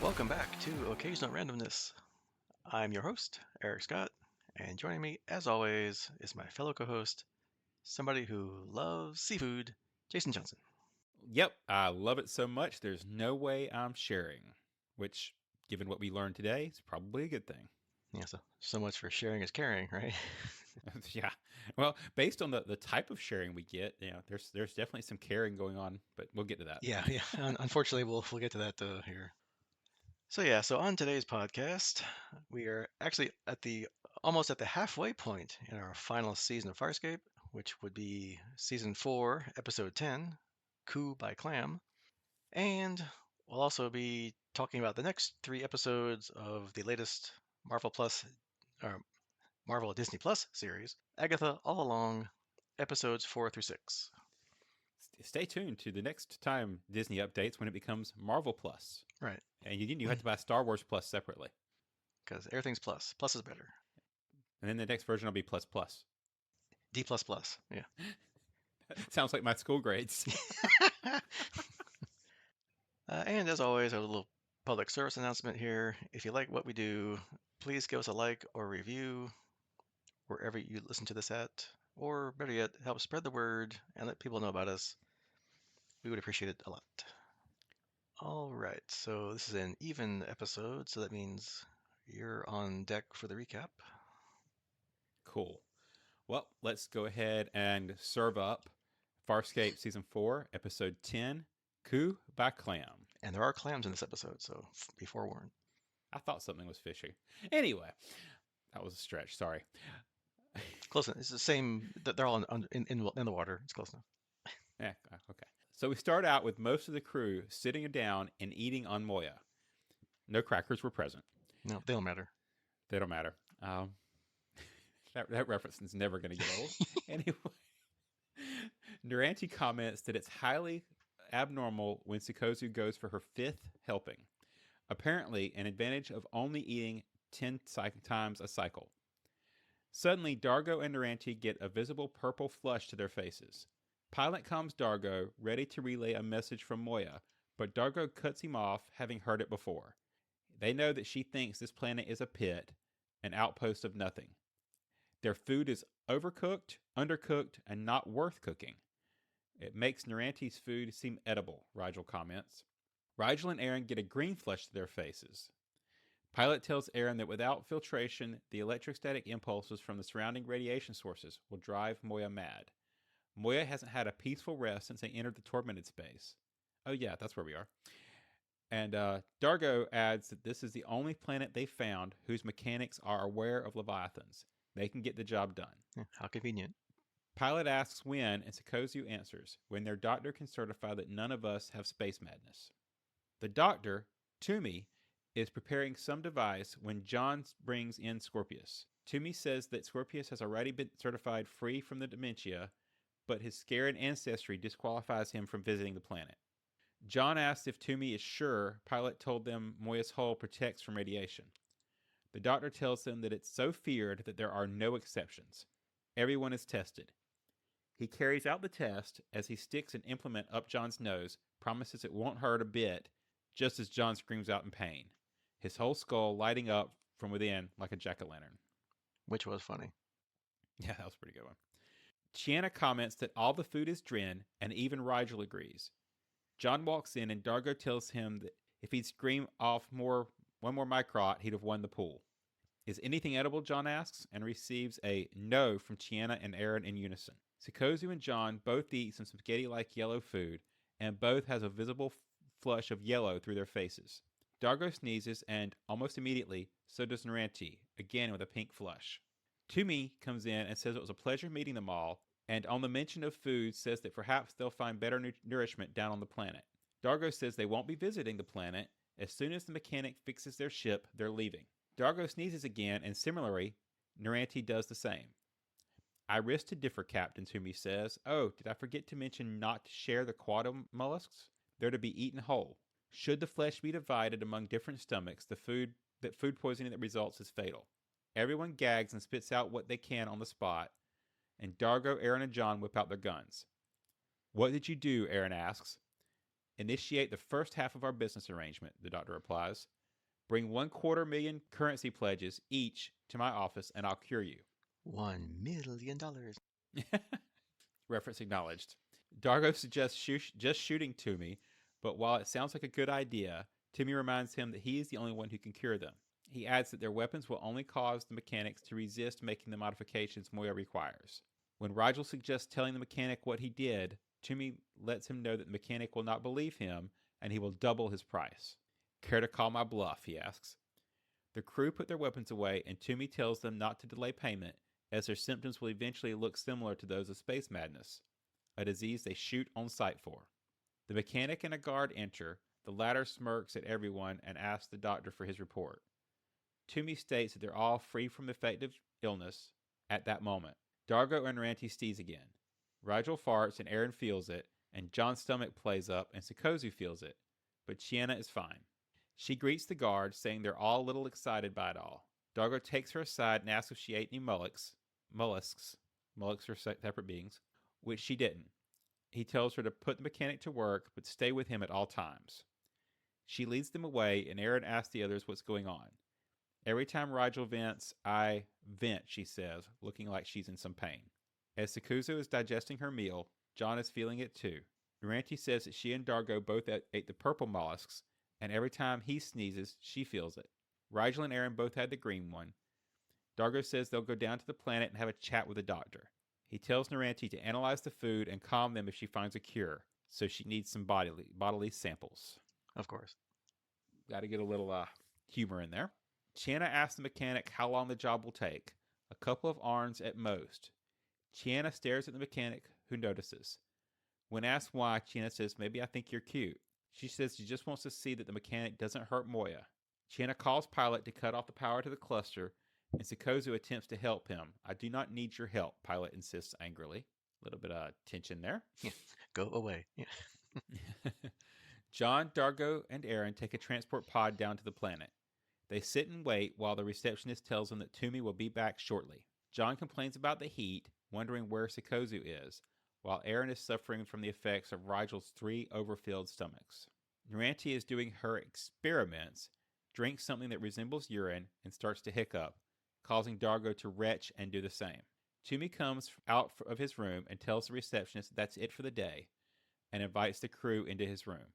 Welcome back to Occasional Randomness. I'm your host, Eric Scott, and joining me, as always, is my fellow co-host, somebody who loves seafood, Jason Johnson. Yep, I love it so much, there's no way I'm sharing. Which, given what we learned today, is probably a good thing. Yeah, so much for sharing is caring, right? Yeah. Well, based on the type of sharing we get, there's definitely some caring going on, but we'll get to that. Yeah. Unfortunately, we'll get to that here. So on today's podcast, we are actually almost at the halfway point in our final season of Farscape, which would be season 4, episode 10, Coup by Clam. And we'll also be talking about the next 3 episodes of the latest Marvel Plus or Marvel Disney Plus series, Agatha All Along, episodes 4 through 6. Stay tuned to the next time Disney updates when it becomes Marvel Plus. Right, And you have to buy Star Wars Plus separately. because everything's plus. Plus is better. And then the next version will be Plus Plus. D plus plus. Yeah. Sounds like my school grades. And as always, a little public service announcement here. If you like what we do, please give us a like or review wherever you listen to this at, or better yet, help spread the word and let people know about us. We would appreciate it a lot. All right, so this is an even episode, so that means you're on deck for the recap. Cool. Well, let's go ahead and serve up Farscape Season 4, Episode 10, Coup by Clam. And there are clams in this episode, so be forewarned. I thought something was fishy. Anyway, that was a stretch. Sorry. Close enough. It's the same. They're all in the water. It's close enough. Yeah, okay. So we start out with most of the crew sitting down and eating on Moya. No crackers were present. No, they don't matter. They don't matter. That reference is never going to get old. Anyway, Naranti comments that it's highly abnormal when Sikozu goes for her 5th helping. Apparently, an advantage of only eating 10 times a cycle. Suddenly, Dargo and Naranti get a visible purple flush to their faces. Pilot calms Dargo, ready to relay a message from Moya, but Dargo cuts him off, having heard it before. They know that she thinks this planet is a pit, an outpost of nothing. Their food is overcooked, undercooked, and not worth cooking. It makes Naranti's food seem edible, Rigel comments. Rigel and Aaron get a green flush to their faces. Pilot tells Aaron that without filtration, the electrostatic impulses from the surrounding radiation sources will drive Moya mad. Moya hasn't had a peaceful rest since they entered the Tormeted Space. Oh yeah, that's where we are. And Dargo adds that this is the only planet they found whose mechanics are aware of Leviathans. They can get the job done. Yeah, how convenient. Pilot asks when, and Sikozu answers, when their doctor can certify that none of us have space madness. The doctor, Toomey, is preparing some device when John brings in Scorpius. Toomey says that Scorpius has already been certified free from the dementia, but his Scaran ancestry disqualifies him from visiting the planet. John asks if Toomey is sure Pilot told them Moya's hull protects from radiation. The doctor tells them that it's so feared that there are no exceptions. Everyone is tested. He carries out the test as he sticks an implement up John's nose, promises it won't hurt a bit, just as John screams out in pain, his whole skull lighting up from within like a jack-o'-lantern. Which was funny. Yeah, that was a pretty good one. Chiana comments that all the food is Dren, and even Rigel agrees. John walks in, and Dargo tells him that if he'd scream off one more microt, he'd have won the pool. Is anything edible, John asks, and receives a no from Chiana and Aaron in unison. Sikozu and John both eat some spaghetti-like yellow food, and both has a visible flush of yellow through their faces. Dargo sneezes, and almost immediately, so does Naranti, again with a pink flush. Toomey comes in and says it was a pleasure meeting them all, and on the mention of food says that perhaps they'll find better nourishment down on the planet. Dargo says they won't be visiting the planet. As soon as the mechanic fixes their ship, they're leaving. Dargo sneezes again, and similarly, Naranti does the same. I risk to differ, Captain, Toomey says. Oh, did I forget to mention not to share the quad mollusks? They're to be eaten whole. Should the flesh be divided among different stomachs, food poisoning that results is fatal. Everyone gags and spits out what they can on the spot, and Dargo, Aaron, and John whip out their guns. What did you do? Aaron asks. Initiate the first half of our business arrangement, the doctor replies. Bring 250,000 currency pledges each to my office and I'll cure you. $1 million. Reference acknowledged. Dargo suggests just shooting Toomey, but while it sounds like a good idea, Toomey reminds him that he is the only one who can cure them. He adds that their weapons will only cause the mechanics to resist making the modifications Moya requires. When Rigel suggests telling the mechanic what he did, Toomey lets him know that the mechanic will not believe him and he will double his price. Care to call my bluff, he asks. The crew put their weapons away and Toomey tells them not to delay payment as their symptoms will eventually look similar to those of space madness, a disease they shoot on sight for. The mechanic and a guard enter. The latter smirks at everyone and asks the doctor for his report. Toomey states that they're all free from the effect of illness at that moment. Dargo and Ranty sneeze again. Rigel farts and Aaron feels it, and John's stomach plays up and Sikozu feels it, but Chiana is fine. She greets the guard, saying they're all a little excited by it all. Dargo takes her aside and asks if she ate any mollusks are separate beings, which she didn't. He tells her to put the mechanic to work, but stay with him at all times. She leads them away, and Aaron asks the others what's going on. Every time Rigel vents, I vent, she says, looking like she's in some pain. As Sikuzo is digesting her meal, John is feeling it too. Duranty says that she and Dargo both ate the purple mollusks, and every time he sneezes, she feels it. Rigel and Aaron both had the green one. Dargo says they'll go down to the planet and have a chat with the doctor. He tells Naranti to analyze the food and calm them if she finds a cure, so she needs some bodily samples. Of course. Got to get a little humor in there. Chiana asks the mechanic how long the job will take. A couple of arms at most. Chiana stares at the mechanic, who notices. When asked why, Chiana says, maybe I think you're cute. She says she just wants to see that the mechanic doesn't hurt Moya. Chiana calls Pilot to cut off the power to the cluster, and Sikozu attempts to help him. I do not need your help, Pilot insists angrily. A little bit of tension there. Yeah. Go away. Yeah. John, Dargo, and Aaron take a transport pod down to the planet. They sit and wait while the receptionist tells them that Toomey will be back shortly. John complains about the heat, wondering where Sikozu is, while Aaron is suffering from the effects of Rigel's 3 overfilled stomachs. Naranti is doing her experiments, drinks something that resembles urine, and starts to hiccup, causing Dargo to retch and do the same. Toomey comes out of his room and tells the receptionist that's it for the day, and invites the crew into his room.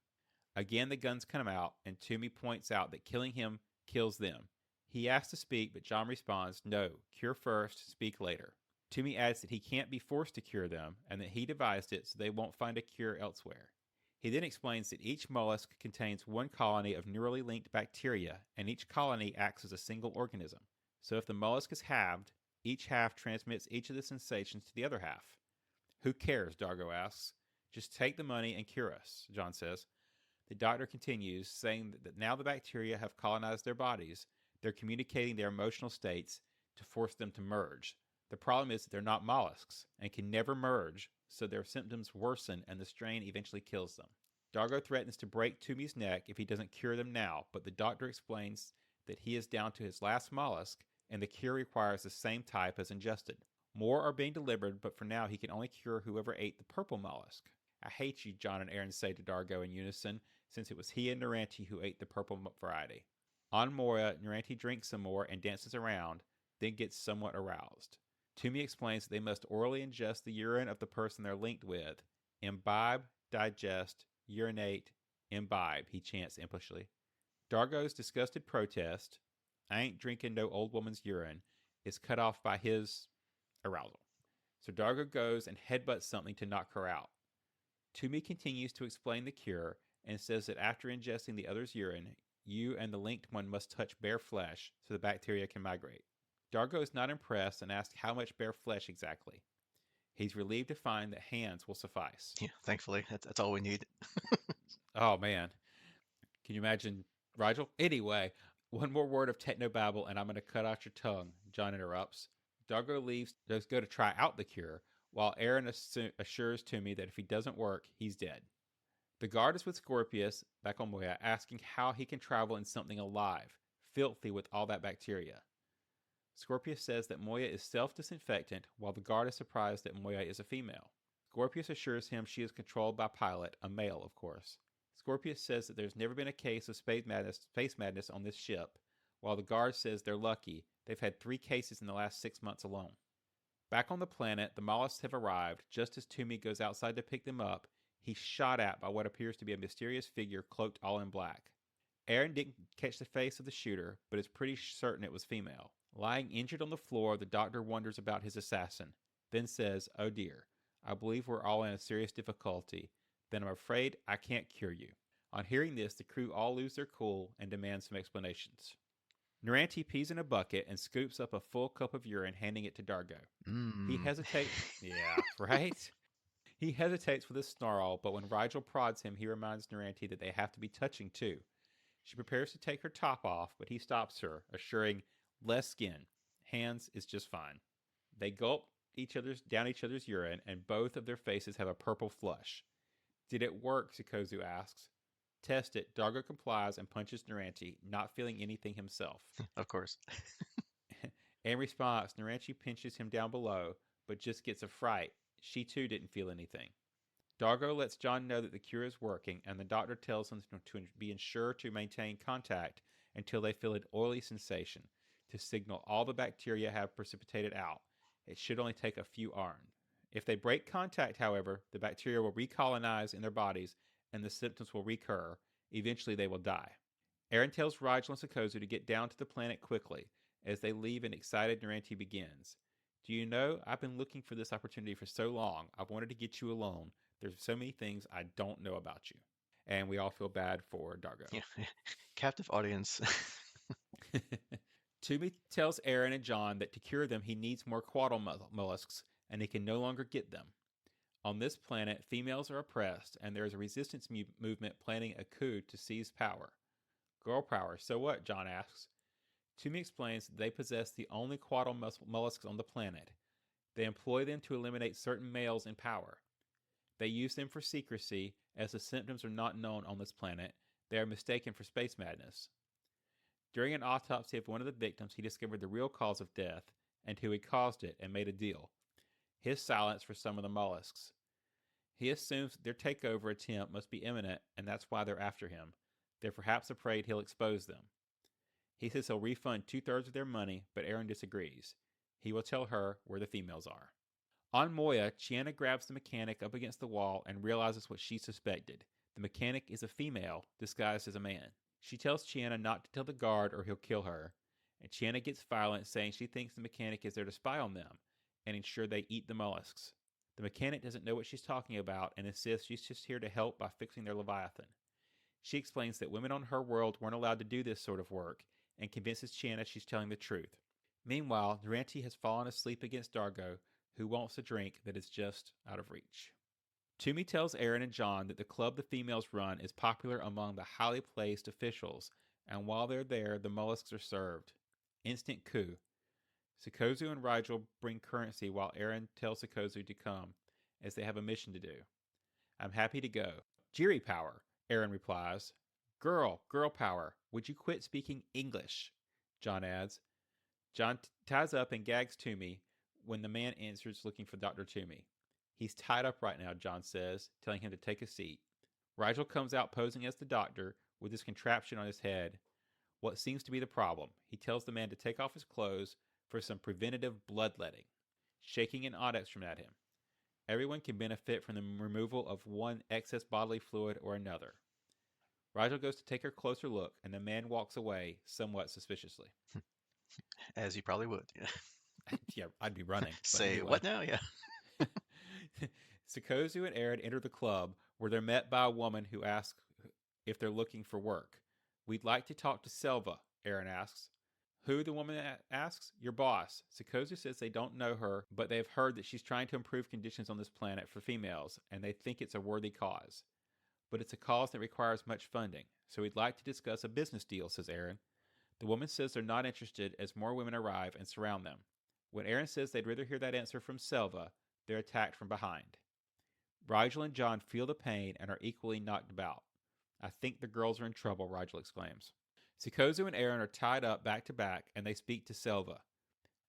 Again, the guns come out, and Toomey points out that killing him kills them. He asks to speak, but John responds, no, cure first, speak later. Toomey adds that he can't be forced to cure them, and that he devised it so they won't find a cure elsewhere. He then explains that each mollusk contains 1 colony of neurally linked bacteria, and each colony acts as a single organism. So if the mollusk is halved, each half transmits each of the sensations to the other half. Who cares, Dargo asks. Just take the money and cure us, John says. The doctor continues, saying that now the bacteria have colonized their bodies, they're communicating their emotional states to force them to merge. The problem is that they're not mollusks and can never merge, so their symptoms worsen and the strain eventually kills them. Dargo threatens to break Toomey's neck if he doesn't cure them now, but the doctor explains that he is down to his last mollusk and the cure requires the same type as ingested. More are being delivered, but for now he can only cure whoever ate the purple mollusk. I hate you, John and Aaron say to Dargo in unison, since it was he and Naranti who ate the purple variety. On Moya, Naranti drinks some more and dances around, then gets somewhat aroused. Toomey explains that they must orally ingest the urine of the person they're linked with. Imbibe, digest, urinate, imbibe, he chants impishly. Dargo's disgusted protest, I ain't drinking no old woman's urine, is cut off by his arousal. So Dargo goes and headbutts something to knock her out. Toomey continues to explain the cure and says that after ingesting the other's urine, you and the linked one must touch bare flesh so the bacteria can migrate. Dargo is not impressed and asks how much bare flesh exactly. He's relieved to find that hands will suffice. Yeah, thankfully, that's all we need. Oh, man. Can you imagine Rigel? Anyway, one more word of technobabble and I'm going to cut out your tongue, John interrupts. Dargo leaves to go to try out the cure, while Aaron assures Toomey that if he doesn't work, he's dead. The guard is with Scorpius, back on Moya, asking how he can travel in something alive, filthy with all that bacteria. Scorpius says that Moya is self-disinfectant, while the guard is surprised that Moya is a female. Scorpius assures him she is controlled by Pilot, a male, of course. Scorpius says that there's never been a case of space madness on this ship, while the guard says they're lucky. They've had 3 cases in the last 6 months alone. Back on the planet, the mollusks have arrived. Just as Toomey goes outside to pick them up, he's shot at by what appears to be a mysterious figure cloaked all in black. Aaron didn't catch the face of the shooter, but is pretty certain it was female. Lying injured on the floor, the doctor wonders about his assassin, then says, "Oh dear, I believe we're all in a serious difficulty. Then I'm afraid I can't cure you." On hearing this, the crew all lose their cool and demand some explanations. Naranti pees in a bucket and scoops up a full cup of urine, handing it to Dargo. He Mmm. hesitates. Yeah, right? He hesitates with a snarl, but when Rigel prods him, he reminds Naranti that they have to be touching too. She prepares to take her top off, but he stops her, assuring, "Less skin. Hands is just fine." They gulp down each other's urine, and both of their faces have a purple flush. "Did it work?" Sikozu asks. "Test it." Dargo complies and punches Naranti, not feeling anything himself. Of course. In response, Naranti pinches him down below, but just gets a fright. She too didn't feel anything. Dargo lets John know that the cure is working, and the doctor tells them to be sure to maintain contact until they feel an oily sensation, to signal all the bacteria have precipitated out. It should only take a few hours. If they break contact, however, the bacteria will recolonize in their bodies and the symptoms will recur. Eventually, they will die. Aaron tells Rigel and Sikozu to get down to the planet quickly. As they leave, an excited Naranti begins. "Do you know, I've been looking for this opportunity for so long. I've wanted to get you alone. There's so many things I don't know about you." And we all feel bad for Dargo. Yeah. Captive audience. Toomey tells Aaron and John that to cure them, he needs more quaddle mollusks, and he can no longer get them. On this planet, females are oppressed, and there is a resistance movement planning a coup to seize power. "Girl power, so what?" John asks. Toomey explains that they possess the only quaddle mollusks on the planet. They employ them to eliminate certain males in power. They use them for secrecy, as the symptoms are not known on this planet. They are mistaken for space madness. During an autopsy of one of the victims, he discovered the real cause of death and who had caused it, and made a deal: his silence for some of the mollusks. He assumes that their takeover attempt must be imminent, and that's why they're after him. They're perhaps afraid he'll expose them. He says he'll refund 2/3 of their money, but Aaron disagrees. He will tell her where the females are. On Moya, Chiana grabs the mechanic up against the wall and realizes what she suspected. The mechanic is a female disguised as a man. She tells Chiana not to tell the guard or he'll kill her, and Chiana gets violent, saying she thinks the mechanic is there to spy on them and ensure they eat the mollusks. The mechanic doesn't know what she's talking about and insists she's just here to help by fixing their Leviathan. She explains that women on her world weren't allowed to do this sort of work, and convinces Chiana she's telling the truth. Meanwhile, Naranti has fallen asleep against Dargo, who wants a drink that is just out of reach. Toomey tells Aaron and John that the club the females run is popular among the highly placed officials, and while they're there, the mollusks are served. Instant coup. Sikozu and Rigel bring currency while Aaron tells Sikozu to come, as they have a mission to do. "I'm happy to go." "Jiri power," Aaron replies. Girl power. Would you quit speaking English?" John adds. John ties up and gags Toomey when the man answers looking for Dr. Toomey. "He's tied up right now," John says, telling him to take a seat. Rigel comes out posing as the doctor, with his contraption on his head. What seems to be the problem? He tells the man to take off his clothes for some preventative bloodletting, shaking an onyx from at him. Everyone can benefit from the removal of one excess bodily fluid or another. Rigel goes to take a closer look, and the man walks away somewhat suspiciously. As you probably would. Yeah. Yeah, I'd be running. But Say anyway. what now? Yeah. Sikozu and Aaron enter the club, where they're met by a woman who asks if they're looking for work. "We'd like to talk to Selva," Aaron asks. "Who?" the woman asks. "Your boss." Sikozu says they don't know her, but they've heard that she's trying to improve conditions on this planet for females, and they think it's a worthy cause. But it's a cause that requires much funding, so we'd like to discuss a business deal, says Aaron. The woman says they're not interested as more women arrive and surround them. When Aaron says they'd rather hear that answer from Selva, they're attacked from behind. Rigel and John feel the pain and are equally knocked about. "I think the girls are in trouble," Rigel exclaims. Sikozu and Aaron are tied up back to back, and they speak to Selva.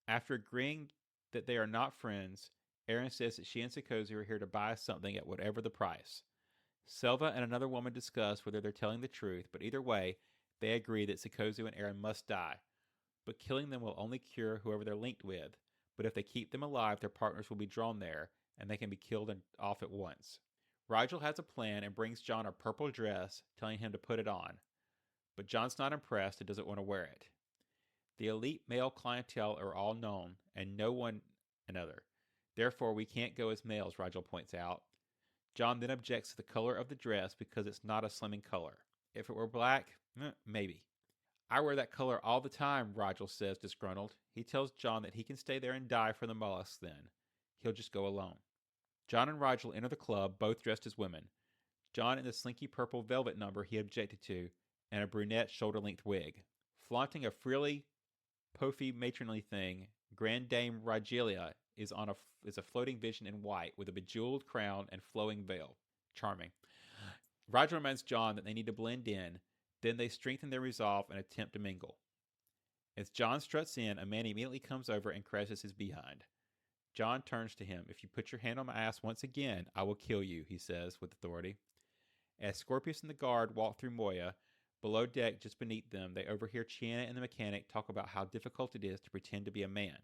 After agreeing that they are not friends, Aaron says that she and Sikozu are here to buy something at whatever the price. Selva and another woman discuss whether they're telling the truth, but either way, they agree that Sikozu and Aaron must die. But killing them will only cure whoever they're linked with. But if they keep them alive, their partners will be drawn there, and they can be killed off at once. Rigel has a plan and brings John a purple dress, telling him to put it on. But John's not impressed and doesn't want to wear it. The elite male clientele are all known, and no one another. Therefore, we can't go as males, Rigel points out. John then objects to the color of the dress because it's not a slimming color. If it were black, maybe. I wear that color all the time, Rigel says, disgruntled. He tells John that he can stay there and die for the mollusks then. He'll just go alone. John and Rigel enter the club, both dressed as women. John in the slinky purple velvet number he objected to, and a brunette shoulder-length wig. Flaunting a frilly, poofy matronly thing, Grand Dame Rigelia is a floating vision in white with a bejeweled crown and flowing veil. Charming. Rigel reminds John that they need to blend in. Then they strengthen their resolve and attempt to mingle. As John struts in, a man immediately comes over and crashes his behind. John turns to him. If you put your hand on my ass once again, I will kill you, he says with authority. As Scorpius and the guard walk through Moya, below deck just beneath them, they overhear Chiana and the mechanic talk about how difficult it is to pretend to be a man.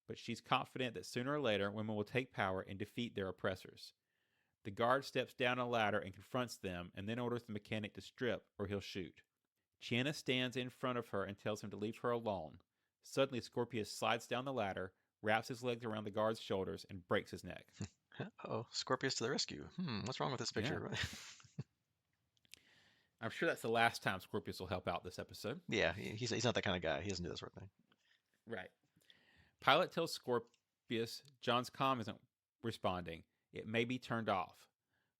But she's confident that sooner or later women will take power and defeat their oppressors. The guard steps down a ladder and confronts them, and then orders the mechanic to strip or he'll shoot. Chiana stands in front of her and tells him to leave her alone. Suddenly, Scorpius slides down the ladder, wraps his legs around the guard's shoulders, and breaks his neck. Oh, Scorpius to the rescue. What's wrong with this picture? Yeah. I'm sure that's the last time Scorpius will help out this episode. Yeah, he's not that kind of guy. He doesn't do that sort of thing. Right. Pilot tells Scorpius John's comm isn't responding. It may be turned off.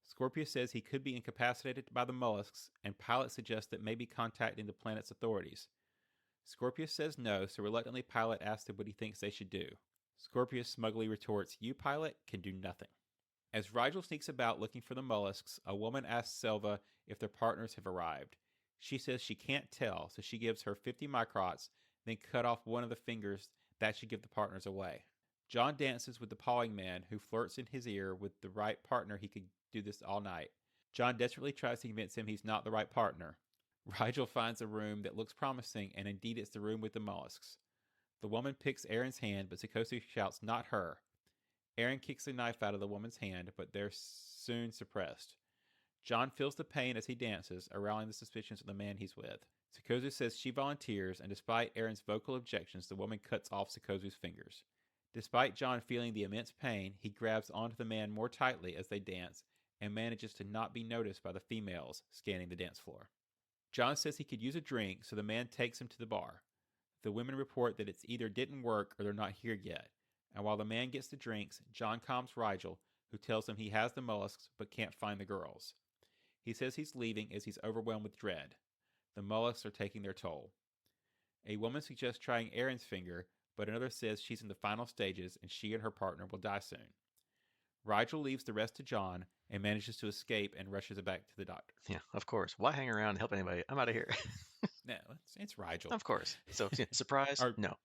Scorpius says he could be incapacitated by the mollusks, and Pilot suggests that maybe contacting the planet's authorities. Scorpius says no, so reluctantly Pilot asks him what he thinks they should do. Scorpius smugly retorts, "You, Pilot, can do nothing." As Rigel sneaks about looking for the mollusks, a woman asks Selva if their partners have arrived. She says she can't tell, so she gives her 50 microts, then cut off one of the fingers that should give the partners away. John dances with the pawing man, who flirts in his ear with the right partner. He could do this all night. John desperately tries to convince him he's not the right partner. Rigel finds a room that looks promising, and indeed it's the room with the mollusks. The woman picks Aaron's hand, but Sikosu shouts, "Not her." Aaron kicks the knife out of the woman's hand, but they're soon suppressed. John feels the pain as he dances, arousing the suspicions of the man he's with. Sikozu says she volunteers, and despite Aaron's vocal objections, the woman cuts off Sikozu's fingers. Despite John feeling the immense pain, he grabs onto the man more tightly as they dance and manages to not be noticed by the females scanning the dance floor. John says he could use a drink, so the man takes him to the bar. The women report that it's either didn't work or they're not here yet, and while the man gets the drinks, John calms Rigel, who tells him he has the mollusks but can't find the girls. He says he's leaving as he's overwhelmed with dread. The mollusks are taking their toll. A woman suggests trying Aaron's finger, but another says she's in the final stages and she and her partner will die soon. Rigel leaves the rest to John and manages to escape and rushes back to the doctor. Yeah, of course. Why hang around and help anybody? I'm out of here. No, it's Rigel. Of course. So, surprise? Or No.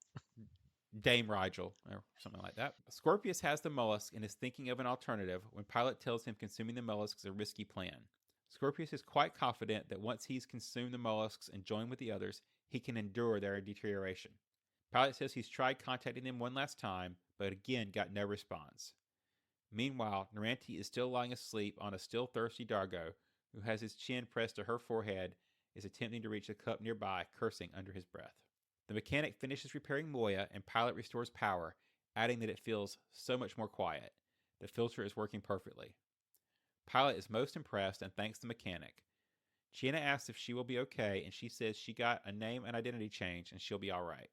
Dame Rigel, or something like that. Scorpius has the mollusk and is thinking of an alternative when Pilot tells him consuming the mollusks is a risky plan. Scorpius is quite confident that once he's consumed the mollusks and joined with the others, he can endure their deterioration. Pilot says he's tried contacting them one last time, but again got no response. Meanwhile, Naranti is still lying asleep on a still thirsty Dargo, who has his chin pressed to her forehead, is attempting to reach a cup nearby, cursing under his breath. The mechanic finishes repairing Moya, and Pilot restores power, adding that it feels so much more quiet. The filter is working perfectly. Pilot is most impressed and thanks the mechanic. Chiana asks if she will be okay, and she says she got a name and identity change and she'll be alright.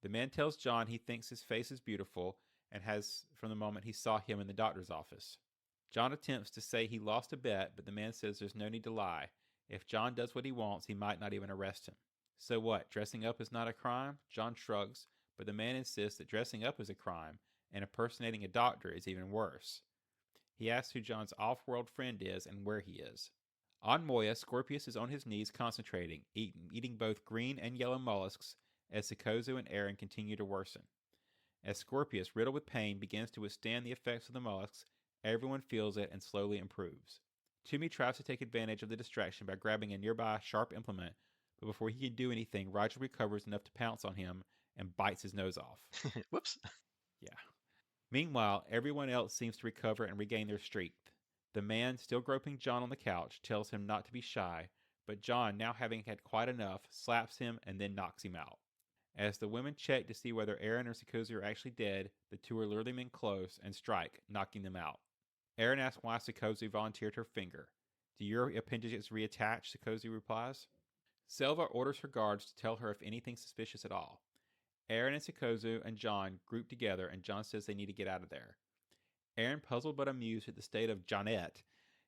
The man tells John he thinks his face is beautiful and has from the moment he saw him in the doctor's office. John attempts to say he lost a bet, but the man says there's no need to lie. If John does what he wants, he might not even arrest him. So what, dressing up is not a crime? John shrugs, but the man insists that dressing up is a crime, and impersonating a doctor is even worse. He asks who John's off-world friend is and where he is. On Moya, Scorpius is on his knees concentrating, eating both green and yellow mollusks as Sikozu and Aaron continue to worsen. As Scorpius, riddled with pain, begins to withstand the effects of the mollusks, everyone feels it and slowly improves. Toomey tries to take advantage of the distraction by grabbing a nearby sharp implement, but before he can do anything, Rigel recovers enough to pounce on him and bites his nose off. Whoops. Yeah. Meanwhile, everyone else seems to recover and regain their strength. The man, still groping John on the couch, tells him not to be shy, but John, now having had quite enough, slaps him and then knocks him out. As the women check to see whether Aaron or Sikozu are actually dead, the two are lure them in close and strike, knocking them out. Aaron asks why Sikozu volunteered her finger. Do your appendages reattach? Sikozu replies. Selva orders her guards to tell her if anything suspicious at all. Aaron and Sikozu and John group together, and John says they need to get out of there. Aaron, puzzled but amused at the state of Johnette,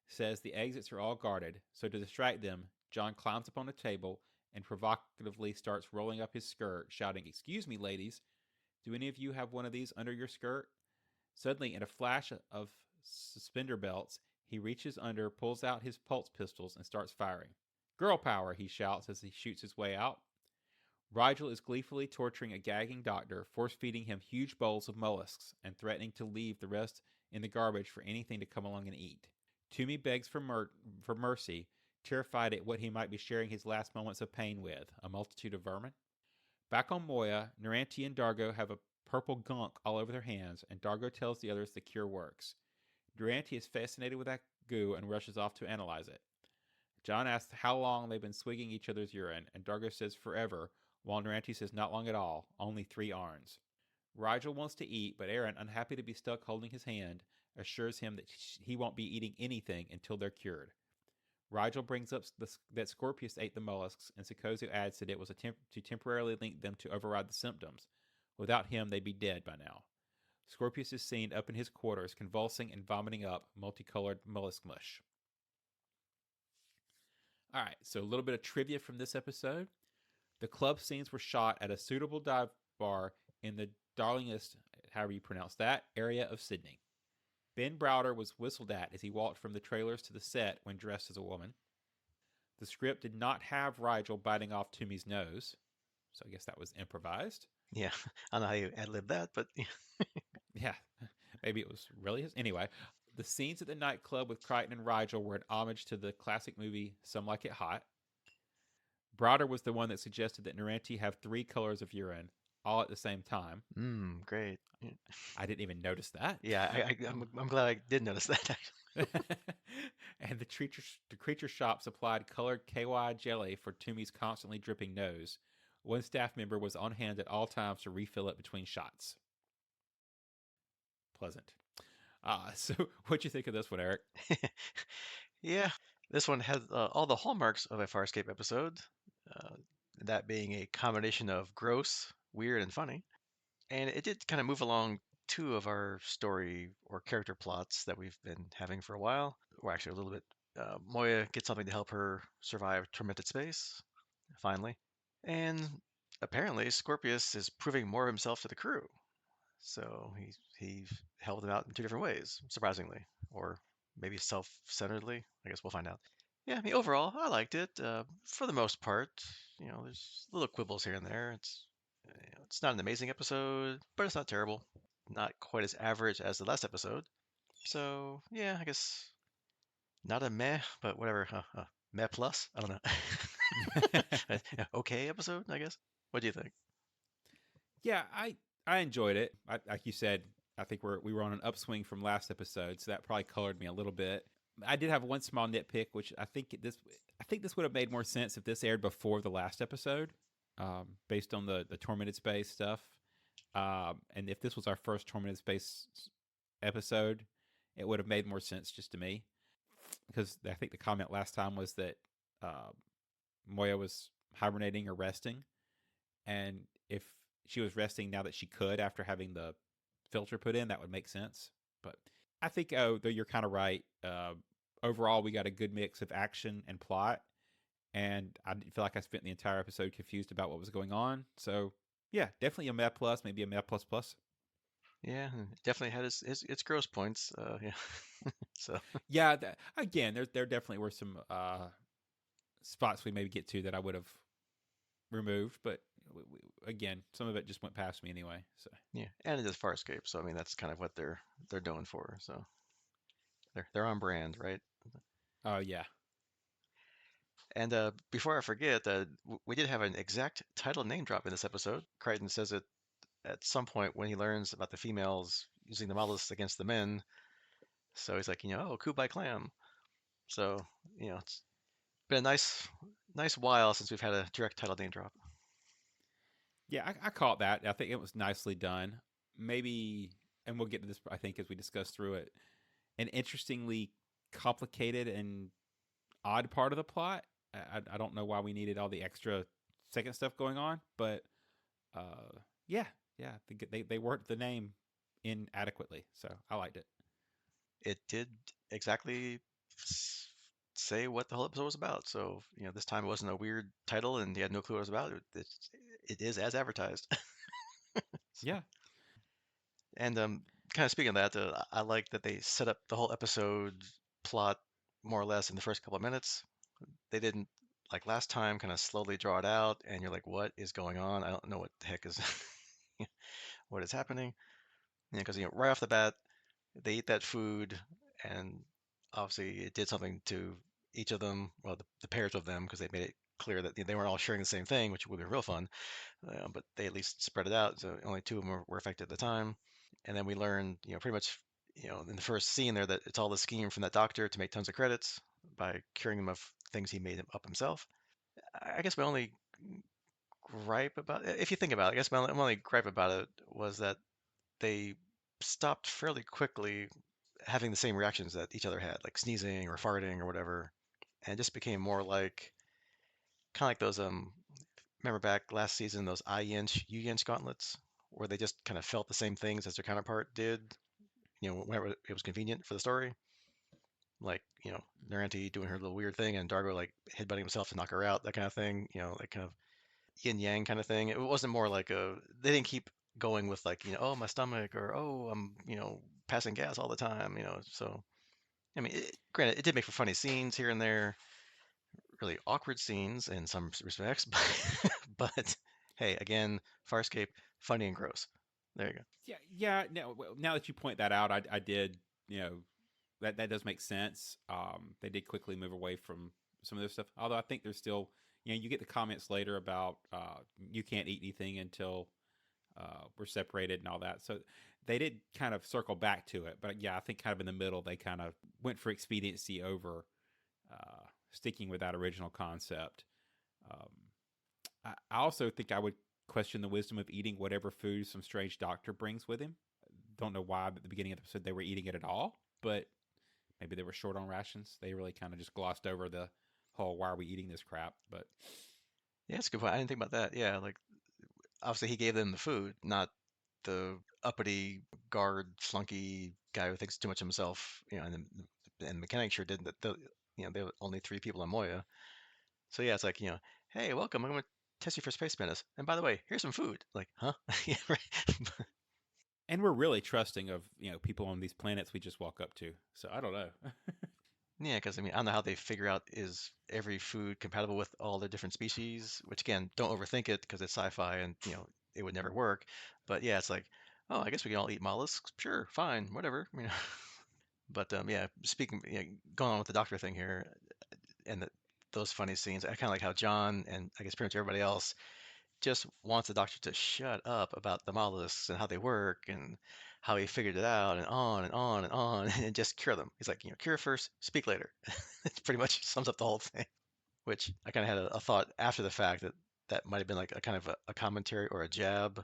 says the exits are all guarded, so to distract them, John climbs upon a table and provocatively starts rolling up his skirt, shouting, "Excuse me, ladies, do any of you have one of these under your skirt?" Suddenly, in a flash of suspender belts, he reaches under, pulls out his pulse pistols, and starts firing. "Girl power," he shouts as he shoots his way out. Rigel is gleefully torturing a gagging doctor, force-feeding him huge bowls of mollusks and threatening to leave the rest in the garbage for anything to come along and eat. Toomey begs for mercy, terrified at what he might be sharing his last moments of pain with, a multitude of vermin. Back on Moya, Naranti and Dargo have a purple gunk all over their hands, and Dargo tells the others the cure works. Naranti is fascinated with that goo and rushes off to analyze it. John asks how long they've been swigging each other's urine, and Dargo says forever, while Naranti says not long at all, only 3 arns. Rigel wants to eat, but Aaron, unhappy to be stuck holding his hand, assures him that he won't be eating anything until they're cured. Rigel brings up that Scorpius ate the mollusks, and Sikozu adds that it was to temporarily link them to override the symptoms. Without him, they'd be dead by now. Scorpius is seen up in his quarters, convulsing and vomiting up multicolored mollusk mush. All right, so a little bit of trivia from this episode. The club scenes were shot at a suitable dive bar in the Darlingest, however you pronounce that, area of Sydney. Ben Browder was whistled at as he walked from the trailers to the set when dressed as a woman. The script did not have Rigel biting off Toomey's nose, so I guess that was improvised. Yeah, I don't know how you ad-lib that, but Yeah, maybe it was really his. Anyway, the scenes at the nightclub with Crichton and Rigel were an homage to the classic movie Some Like It Hot. Browder was the one that suggested that Naranti have 3 colors of urine, all at the same time. great. I didn't even notice that. Yeah, I'm glad I did notice that. And the creature shop supplied colored KY jelly for Toomey's constantly dripping nose. One staff member was on hand at all times to refill it between shots. Pleasant. So what'd you think of this one, Eric? Yeah, this one has all the hallmarks of a Farscape episode, uh, that being a combination of gross, weird, and funny. And it did kind of move along 2 of our story or character plots that we've been having for a while, or actually a little bit. Moya gets something to help her survive Tormented Space, finally. And apparently, Scorpius is proving more of himself to the crew. So he helped them out in 2 different ways, surprisingly, or maybe self-centeredly. I guess we'll find out. Yeah, I mean, overall, I liked it. For the most part, there's little quibbles here and there. It's not an amazing episode, but it's not terrible. Not quite as average as the last episode. So yeah, I guess not a meh, but whatever. Meh plus. I don't know. Okay episode, I guess. What do you think? Yeah, I enjoyed it. Like you said, I think we were on an upswing from last episode, so that probably colored me a little bit. I did have one small nitpick, which I think this would have made more sense if this aired before the last episode, based on the Tormented Space stuff. And if this was our first Tormented Space episode, it would have made more sense just to me, because I think the comment last time was that Moya was hibernating or resting, and if she was resting now that she could after having the filter put in, that would make sense. But I think, though, you're kind of right. Overall, we got a good mix of action and plot, and I didn't feel like I spent the entire episode confused about what was going on. So, yeah, definitely a Meh plus, maybe a Meh plus plus. Yeah, definitely had its gross points. Yeah. So Yeah, again, there definitely were some spots we maybe get to that I would have removed, but again, some of it just went past me anyway. So yeah, and it is Farscape, so I mean that's kind of what they're doing for. So they're on brand, right? Oh yeah. And before I forget, we did have an exact title name drop in this episode. Crichton says it at some point when he learns about the females using the mollusks against the men. So he's like, oh, Coup by Clam. So, it's been a nice while since we've had a direct title name drop. Yeah, I caught that. I think it was nicely done. Maybe, and we'll get to this, I think, as we discuss through it. An interestingly complicated and odd part of the plot. I don't know why we needed all the extra second stuff going on, but yeah, yeah, they worked the name inadequately, so I liked it. It did exactly s- say what the whole episode was about. So, this time it wasn't a weird title and you had no clue what it was about. It is as advertised. So, Yeah, and kind of speaking of that, I like that they set up the whole episode plot more or less in the first couple of minutes. They didn't like last time kind of slowly draw it out, and you're like, what is going on? I don't know what the heck is what is happening. Because right off the bat, they eat that food, and obviously it did something to each of them, well, the pairs of them, because they made it clear that they weren't all sharing the same thing, which would be real fun. But they at least spread it out, so only two of them were affected at the time. And then we learned, pretty much, in the first scene there, that it's all the scheme from that doctor to make tons of credits by curing him of things he made up himself. I guess my only gripe about, if you think about it, I guess my only gripe about it was that they stopped fairly quickly having the same reactions that each other had, like sneezing or farting or whatever, and it just became more like kind of like those remember back last season those I-inch, U-inch gauntlets where they just kind of felt the same things as their counterpart did, whenever it was convenient for the story. Like, Naranti doing her little weird thing and Dargo like headbutting himself to knock her out, that kind of thing, like kind of yin yang kind of thing. It wasn't more like they didn't keep going with like, oh, my stomach or oh, I'm, passing gas all the time, so I mean, granted, it did make for funny scenes here and there, really awkward scenes in some respects, but hey, again, Farscape, funny and gross. There you go. yeah, yeah. Now that you point that out, I did, you know, that does make sense. They did quickly move away from some of this stuff. Although I think there's still, you get the comments later about you can't eat anything until we're separated and all that. So they did kind of circle back to it. But yeah, I think kind of in the middle, they kind of went for expediency over sticking with that original concept. Um, I also think I would question the wisdom of eating whatever food some strange doctor brings with him. Don't know why, but at the beginning of the episode they were eating it at all, but maybe they were short on rations. They really kind of just glossed over the whole "why are we eating this crap?" But Yeah, that's a good point. I didn't think about that. Yeah, like obviously he gave them the food, not the uppity guard flunky guy who thinks too much of himself, and mechanic sure did that. There were only three people on Moya. So yeah, it's like, hey, welcome. I'm going to test you for space menace. And by the way, here's some food. Like, huh? Yeah, right. and we're really trusting of people on these planets we just walk up to. So I don't know. Yeah, because I mean, I don't know how they figure out is every food compatible with all the different species, which again, don't overthink it because it's sci-fi and, it would never work. But yeah, it's like, oh, I guess we can all eat mollusks. Sure, fine, whatever. But yeah, speaking, going on with the doctor thing here and those funny scenes, I kind of like how John and I guess pretty much everybody else just wants the doctor to shut up about the mollusks and how they work and how he figured it out and on and on and on and just cure them. He's like, cure first, speak later. It pretty much sums up the whole thing, which I kind of had a thought after the fact that that might have been like a kind of a commentary or a jab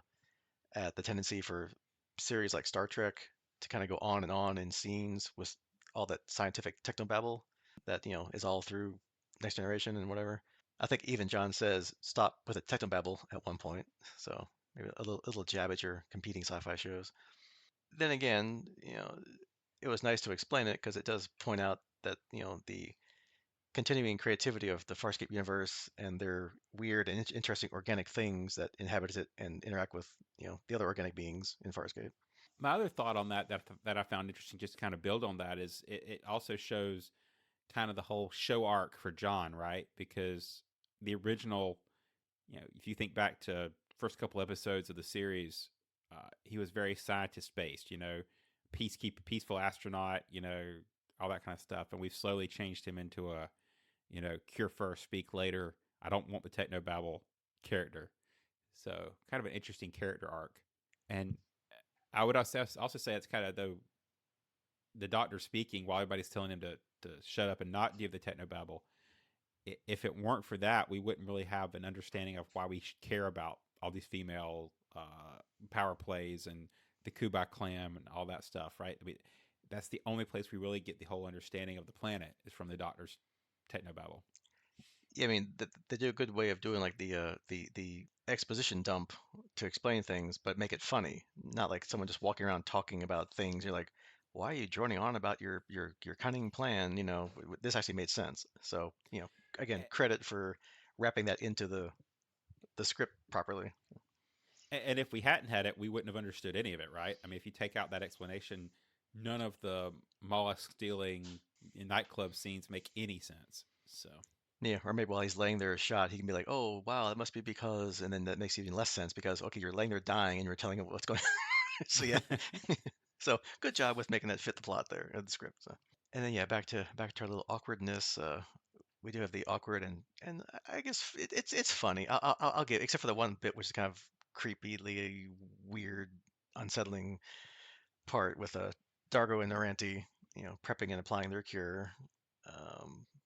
at the tendency for series like Star Trek to kind of go on and on in scenes with all that scientific technobabble that, is all through Next Generation and whatever. I think even John says stop with the technobabble at one point. So maybe a little jab at your competing sci-fi shows. Then again, it was nice to explain it because it does point out that, the continuing creativity of the Farscape universe and their weird and interesting organic things that inhabit it and interact with, the other organic beings in Farscape. My other thought on that I found interesting, just to kind of build on that, is it also shows kind of the whole show arc for John, right? Because the original, if you think back to first couple episodes of the series, he was very scientist based. Peacekeeper, peaceful astronaut. all that kind of stuff, and we've slowly changed him into a, cure first, speak later. I don't want the techno babble character. So kind of an interesting character arc. And I would also say it's kind of the doctor speaking while everybody's telling him to shut up and not give the technobabble. If it weren't for that, we wouldn't really have an understanding of why we should care about all these female power plays and the Coup by Clam and all that stuff, right? I mean, that's the only place we really get the whole understanding of the planet is from the doctor's technobabble. Yeah, I mean, they do a good way of doing like the exposition dump to explain things, but make it funny. Not like someone just walking around talking about things. You're like, why are you droning on about your cunning plan? This actually made sense. So, again, credit for wrapping that into the script properly. And if we hadn't had it, we wouldn't have understood any of it, right? I mean, if you take out that explanation, none of the mollusk stealing nightclub scenes make any sense. So, Yeah, or maybe while he's laying there shot, he can be like, "Oh, wow, it must be because," and then that makes even less sense because okay, you're laying there dying and you're telling him what's going on. So yeah, so good job with making that fit the plot there of the script. So. And then yeah, back to our little awkwardness. We do have the awkward and I guess it's funny. I'll give except for the one bit which is kind of creepily weird, unsettling part with Dargo and Naranti, prepping and applying their cure,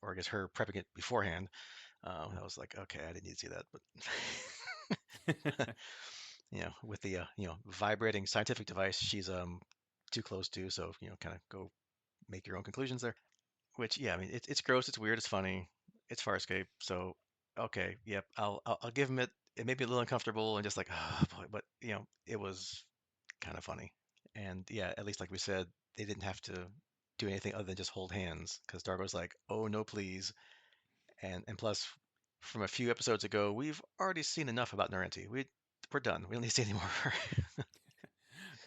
or I guess her prepping it beforehand. I was like, okay, I didn't need to see that, but with the vibrating scientific device, she's too close to, so kind of go make your own conclusions there. Which, yeah, I mean, it's gross, it's weird, it's funny, it's Farscape. So, okay, yep, I'll give him it. It made me a little uncomfortable and just like, oh boy, but it was kind of funny. And yeah, at least like we said, they didn't have to do anything other than just hold hands because Dargo's like, oh no, please. And plus, from a few episodes ago, we've already seen enough about Narenti. We're done. We don't need to see any more of her.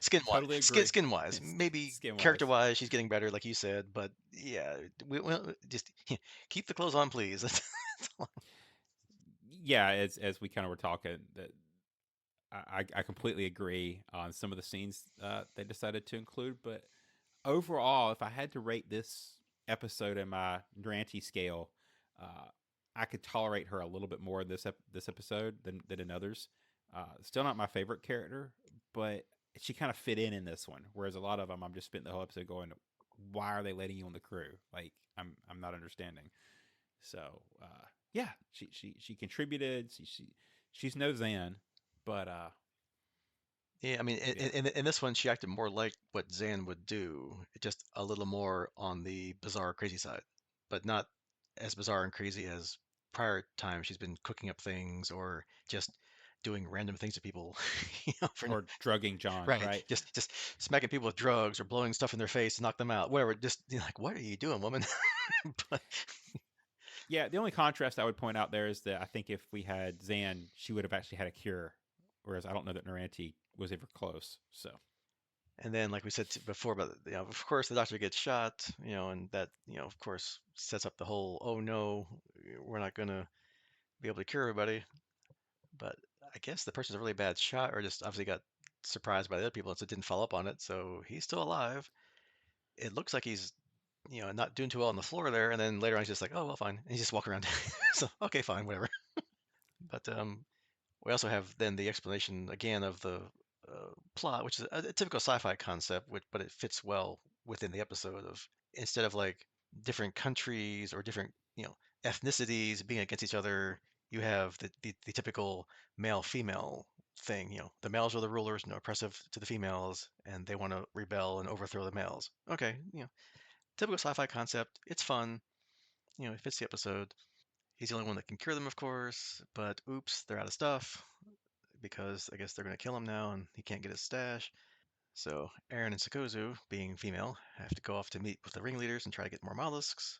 Skin wise, totally skin agree. skin wise, maybe Skin character wise. wise, she's getting better, like you said. But yeah, we just keep the clothes on, please. That's all. Yeah, as we kind of were talking, that I completely agree on some of the scenes they decided to include. But overall, if I had to rate this episode in my Durante scale, uh, I could tolerate her a little bit more this episode than in others. Still not my favorite character, but she kind of fit in this one. Whereas a lot of them, I'm just spending the whole episode going, "Why are they letting you on the crew?" Like I'm not understanding. So yeah, she contributed. She's no Zan, but Yeah, I mean, yeah, in this one, she acted more like what Zan would do, just a little more on the bizarre, crazy side, but not as bizarre and crazy as prior times she's been cooking up things or just doing random things to people, for or drugging John, right, right? just smacking people with drugs or blowing stuff in their face to knock them out, whatever. Just like, what are you doing, woman? But Yeah, the only contrast I would point out there is that I think if we had Zan, she would have actually had a cure, whereas I don't know that Naranti was ever close. So and then, like we said before, but of course, the doctor gets shot, and that, of course, sets up the whole, oh no, we're not gonna be able to cure everybody. But I guess the person's a really bad shot, or just obviously got surprised by the other people, and so didn't follow up on it. So he's still alive. It looks like he's, not doing too well on the floor there. And then later on, he's just like, oh well, fine, and he just walk around. So okay, fine, whatever. But we also have then the explanation again of the plot, which is a typical sci-fi concept, but it fits well within the episode of instead of like different countries or different ethnicities being against each other, you have the typical male-female thing. The males are the rulers and oppressive to the females, and they want to rebel and overthrow the males. Okay, typical sci-fi concept. It's fun. It fits the episode. He's the only one that can cure them, of course, but oops, they're out of stuff because I guess they're going to kill him now and he can't get his stash. So Aaron and Sakozu, being female, have to go off to meet with the ringleaders and try to get more mollusks.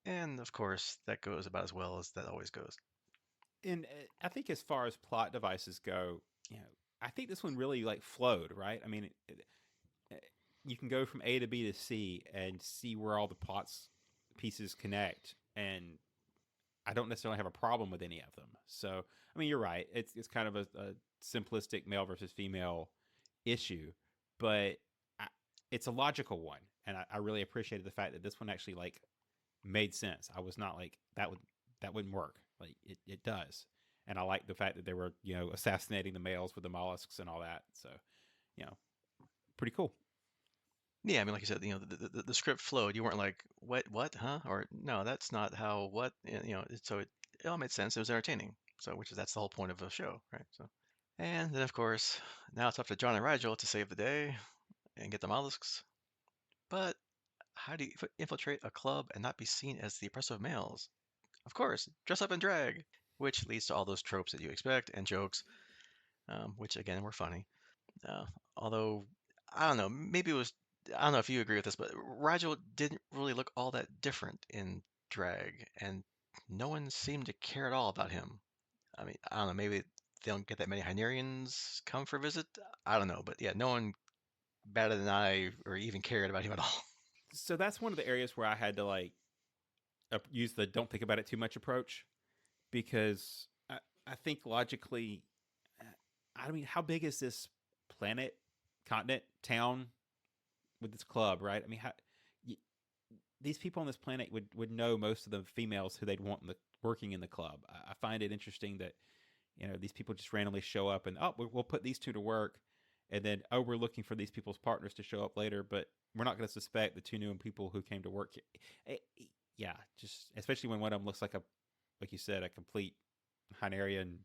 And of course, that goes about as well as that always goes. and I think as far as plot devices go, I think this one really like flowed, right? I mean, you can go from A to B to C and see where all the plots pieces connect, and I don't necessarily have a problem with any of them. So, I mean, you're right. It's kind of a simplistic male versus female issue, but I, it's a logical one, and I really appreciated the fact that this one actually like made sense. I was not like that wouldn't work. Like it does, and I like the fact that they were assassinating the males with the mollusks and all that. So you know, pretty cool. Yeah, I mean, like you said, the script flowed. You weren't like, what, huh? Or no, that's not how, what, so it all made sense. It was entertaining. So, that's the whole point of a show, right? So, and then of course, now it's up to John and Rigel to save the day and get the mollusks. But how do you infiltrate a club and not be seen as the oppressive males? Of course, dress up in drag, which leads to all those tropes that you expect and jokes, which again were funny. Uh, Although, I don't know, maybe it was, I don't know if you agree with this, but Rigel didn't really look all that different in drag, and no one seemed to care at all about him. I mean, I don't know, maybe they don't get that many Hynerians come for a visit. I don't know, but yeah, no one batted an eye or even cared about him at all. So that's one of the areas where I had to like use the don't think about it too much approach because I think logically, uh, I mean, how big is this planet, continent, town with this club, right? I mean, y- these people on this planet would know most of the females who they'd want working in the club. I find it interesting that these people just randomly show up and we'll put these two to work, and then we're looking for these people's partners to show up later, but we're not going to suspect the two new people who came to work. Yeah, just especially when one of them looks like you said, a complete Hynerian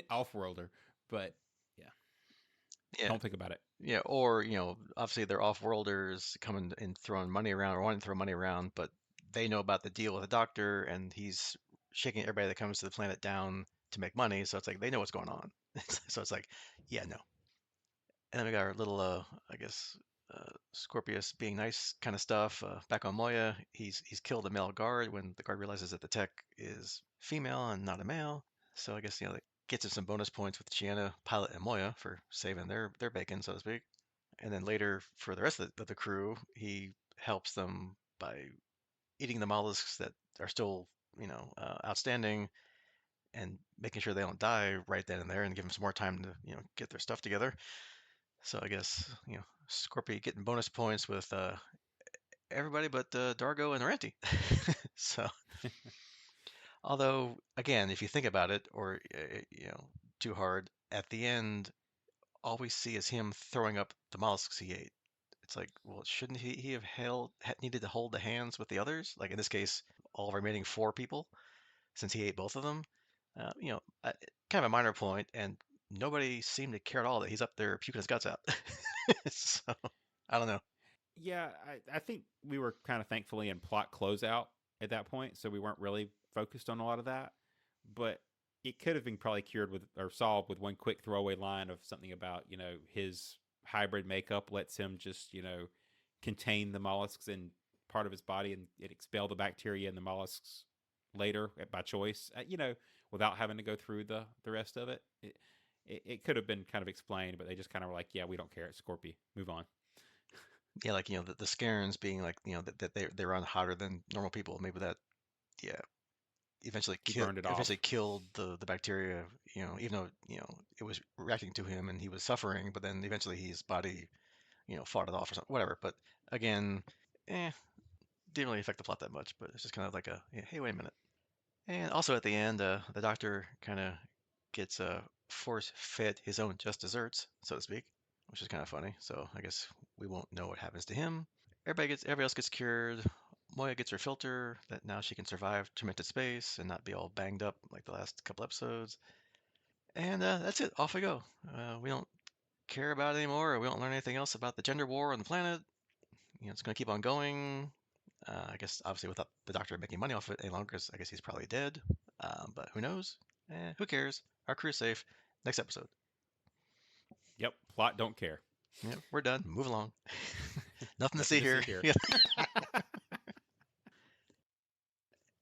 off-worlder. But yeah, Yeah, don't think about it. yeah, or obviously they're off-worlders coming and throwing money around or wanting to throw money around, but they know about the deal with the doctor, and he's shaking everybody that comes to the planet down to make money. So it's like they know what's going on. So it's like, yeah, no. And then we got our little, I guess, Scorpius being nice kind of stuff. Back on Moya, he's killed a male guard when the guard realizes that the tech is female and not a male. So I guess that gets him some bonus points with Chiana, Pilot, and Moya for saving their bacon, so to speak. And then later, for the rest of the crew, he helps them by eating the mollusks that are still, outstanding, and making sure they don't die right then and there, and give them some more time to, get their stuff together. So I guess, Scorpio getting bonus points with everybody but Dargo and Ranty. So, although again, if you think about it, or too hard, at the end, all we see is him throwing up the mollusks he ate. It's like, well, shouldn't he have needed to hold the hands with the others? Like in this case, all remaining four people, since he ate both of them. Kind of a minor point, and nobody seemed to care at all that he's up there puking his guts out. So I don't know. Yeah, I think we were kind of thankfully in plot closeout at that point, so we weren't really focused on a lot of that. But it could have been probably cured with or solved with one quick throwaway line of something about his hybrid makeup lets him just contain the mollusks in part of his body and it expel the bacteria and the mollusks later by choice. Without having to go through the rest of it. It could have been kind of explained, but they just kind of were like, yeah, we don't care. It's Scorpy. Move on. Yeah, like the Scarens being like that they run hotter than normal people. Maybe that, yeah, He burned it eventually off. killed the bacteria. Even though it was reacting to him and he was suffering, but then eventually his body fought it off or something, whatever. But again, eh, didn't really affect the plot that much. But it's just kind of like yeah, hey, wait a minute. And also at the end, the doctor kind of gets force fed his own just desserts, so to speak, which is kind of funny. So I guess we won't know what happens to him. Everybody else gets cured. Moya gets her filter that now she can survive tormented space and not be all banged up like the last couple episodes. And that's it. Off we go. We don't care about it anymore, or we don't learn anything else about the gender war on the planet. It's going to keep on going. I guess obviously without the doctor making money off it any longer, because I guess he's probably dead. But who knows? Who cares? Our crew's safe. Next episode. Yep. Plot don't care. Yeah, we're done. Move along. Nothing to Nothing see to here. see here. Yeah.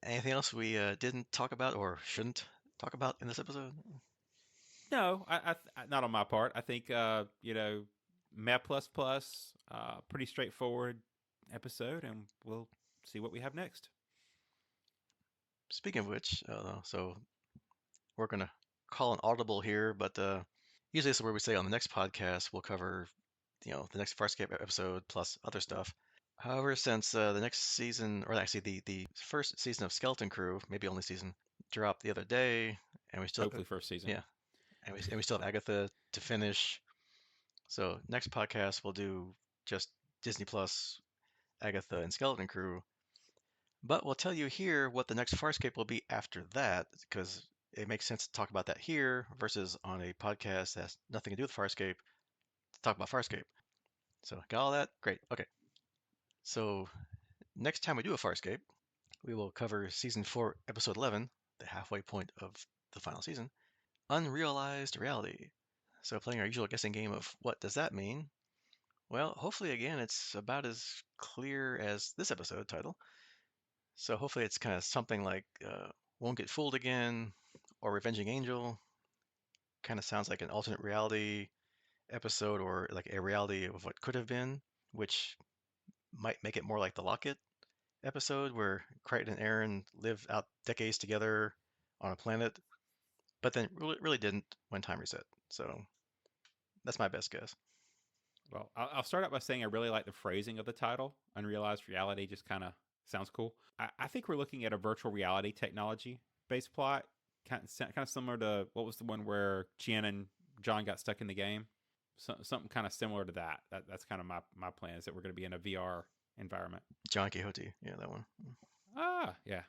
Anything else we didn't talk about or shouldn't talk about in this episode? No, not on my part. I think Map Plus Plus, pretty straightforward episode, and we'll see what we have next. Speaking of which, so we're gonna call an audible here, but usually this is where we say on the next podcast we'll cover the next Farscape episode plus other stuff. However, since the next season, or actually the first season of Skeleton Crew, maybe only season, dropped the other day, and we still, Hopefully, first season. yeah, and we still have Agatha to finish. So next podcast we'll do just Disney Plus, Agatha, and Skeleton Crew. But we'll tell you here what the next Farscape will be after that, because it makes sense to talk about that here versus on a podcast that has nothing to do with Farscape to talk about Farscape. So got all that? Great. Okay. So next time we do a Farscape, we will cover season 4, episode 11, the halfway point of the final season, Unrealized Reality. So playing our usual guessing game of what does that mean? Well, hopefully again it's about as clear as this episode title. So hopefully it's kind of something like Won't Get Fooled Again or Revenging Angel. Kind of sounds like an alternate reality episode or like a reality of what could have been, which might make it more like the Locket episode where Crichton and Aaron lived out decades together on a planet, but then really didn't when time reset. So that's my best guess. Well, I'll start out by saying I really like the phrasing of the title. Unrealized reality just kind of sounds cool. I think we're looking at a virtual reality technology based plot, kind of similar to what was the one where Jen and John got stuck in the game. Something kind of similar to that. That's kind of my plan is that we're going to be in a VR environment. John Quixote, yeah, that one. Yeah.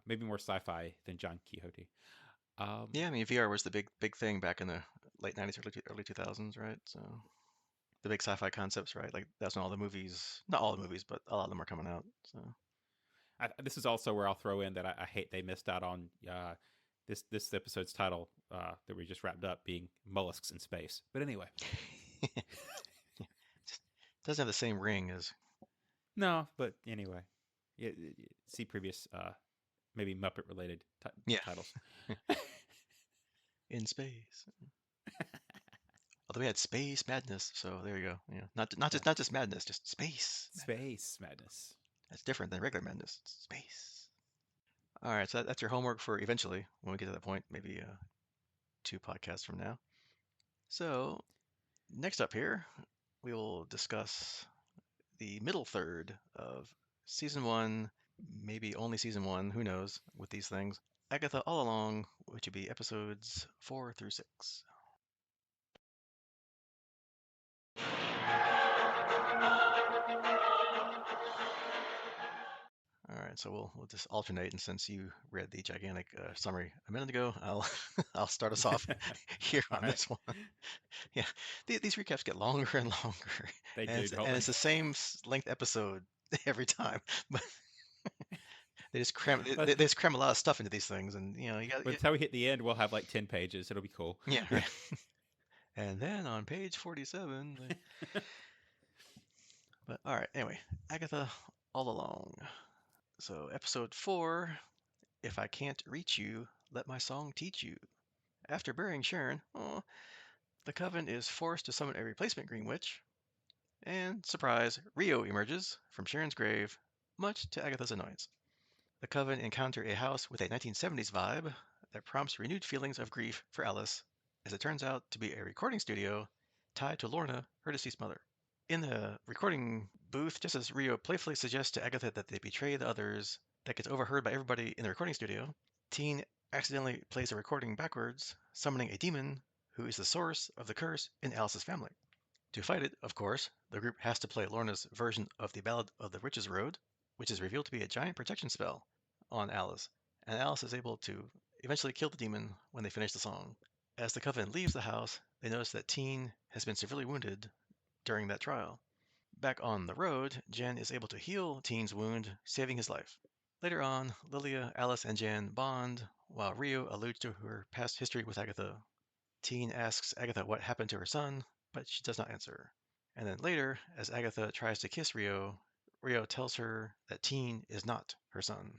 Maybe more sci-fi than John Quixote. Um, Yeah, I mean VR was the big thing back in the late 90s, early 2000s, right? So the big sci-fi concepts, right? Like that's when all the movies, not all the movies, but a lot of them are coming out. So this is also where I'll throw in that I hate they missed out on this episode's title that we just wrapped up being mollusks in space. But anyway, just doesn't have the same ring as no. But anyway, see previous maybe Muppet related yeah, titles. in space. Although we had space madness, so there you go. Yeah, not just madness, just space madness. Space madness. That's different than regular madness. It's space. All right, so that's your homework for eventually when we get to that point, maybe 2 podcasts from now. So next up here, we will discuss the middle third of season 1, maybe only season 1, who knows with these things. Agatha All Along, which would be episodes 4 through 6. All right, so we'll just alternate, and since you read the gigantic summary a minute ago, I'll I'll start us off here All on right, this one. Yeah, these recaps get longer and longer, they and do, it's don't and they? it's the same length episode every time, but they just cram But they just cram a lot of stuff into these things, and you got by the time we hit the end, we'll have like 10 pages. It'll be cool. yeah, right. And then on page 47, but all right, anyway, Agatha All Along. So episode 4, If I Can't Reach You, Let My Song Teach You. After burying Sharon, the coven is forced to summon a replacement Green Witch, and surprise, Rio emerges from Sharon's grave, much to Agatha's annoyance. The coven encounter a house with a 1970s vibe that prompts renewed feelings of grief for Alice, as it turns out to be a recording studio tied to Lorna, her deceased mother. In the recording booth, just as Rio playfully suggests to Agatha that they betray the others, that gets overheard by everybody in the recording studio, Teen accidentally plays the recording backwards, summoning a demon who is the source of the curse in Alice's family. To fight it, of course, the group has to play Lorna's version of the Ballad of the Witch's Road, which is revealed to be a giant protection spell on Alice, and Alice is able to eventually kill the demon when they finish the song. As the coven leaves the house, they notice that Teen has been severely wounded during that trial. Back on the road, Jen is able to heal Teen's wound, saving his life. Later on, Lilia, Alice, and Jan bond, while Rio alludes to her past history with Agatha. Teen asks Agatha what happened to her son, but she does not answer. And then later, as Agatha tries to kiss Rio, Rio tells her that Teen is not her son.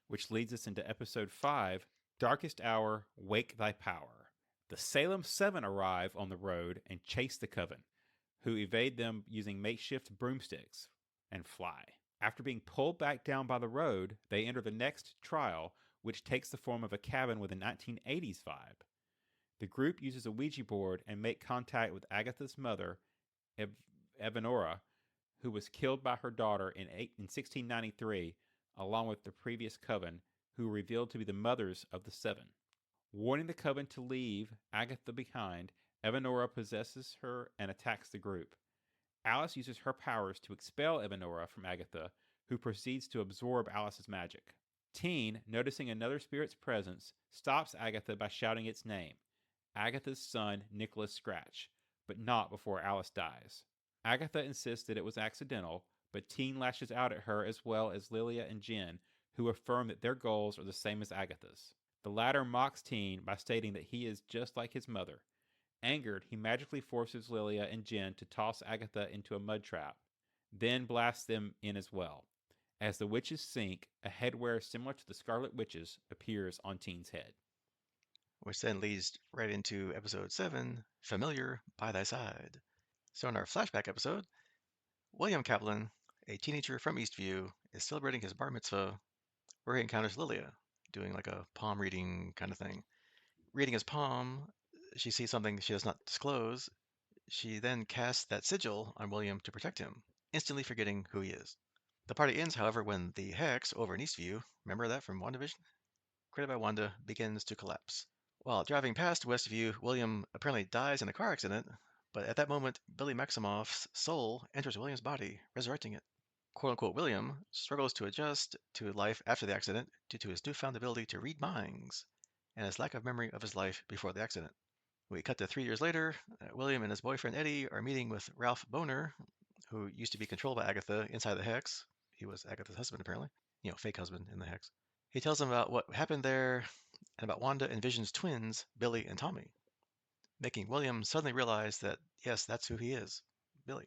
Which leads us into episode 5, Darkest Hour, Wake Thy Power. The Salem Seven arrive on the road and chase the coven, who evade them using makeshift broomsticks and fly. After being pulled back down by the road, they enter the next trial, which takes the form of a cabin with a 1980s vibe. The group uses a Ouija board and make contact with Agatha's mother Ev- Evanora, who was killed by her daughter in 1693, along with the previous coven, who were revealed to be the mothers of the seven. Warning the coven to leave Agatha behind, Evanora possesses her and attacks the group. Alice uses her powers to expel Evanora from Agatha, who proceeds to absorb Alice's magic. Teen, noticing another spirit's presence, stops Agatha by shouting its name, Agatha's son, Nicholas Scratch, but not before Alice dies. Agatha insists that it was accidental, but Teen lashes out at her as well as Lilia and Jen, who affirm that their goals are the same as Agatha's. The latter mocks Teen by stating that he is just like his mother. Angered, he magically forces Lilia and Jen to toss Agatha into a mud trap, then blasts them in as well. As the witches sink, a headwear similar to the Scarlet Witch's appears on Teen's head. Which then leads right into episode 7, Familiar by Thy Side. So in our flashback episode, William Kaplan, a teenager from Eastview, is celebrating his bar mitzvah where he encounters Lilia, doing like a palm reading kind of thing. Reading his palm, she sees something she does not disclose. She then casts that sigil on William to protect him, instantly forgetting who he is. The party ends, however, when the hex over in Eastview, remember that from WandaVision? Created by Wanda, begins to collapse. While driving past Westview, William apparently dies in a car accident, but at that moment, Billy Maximoff's soul enters William's body, resurrecting it. Quote unquote William struggles to adjust to life after the accident due to his newfound ability to read minds and his lack of memory of his life before the accident. We cut to 3 years later. William and his boyfriend Eddie are meeting with Ralph Boner, who used to be controlled by Agatha inside the hex. He was Agatha's husband, apparently. Fake husband in the hex. He tells them about what happened there and about Wanda and Vision's twins, Billy and Tommy, making William suddenly realize that, yes, that's who he is, Billy.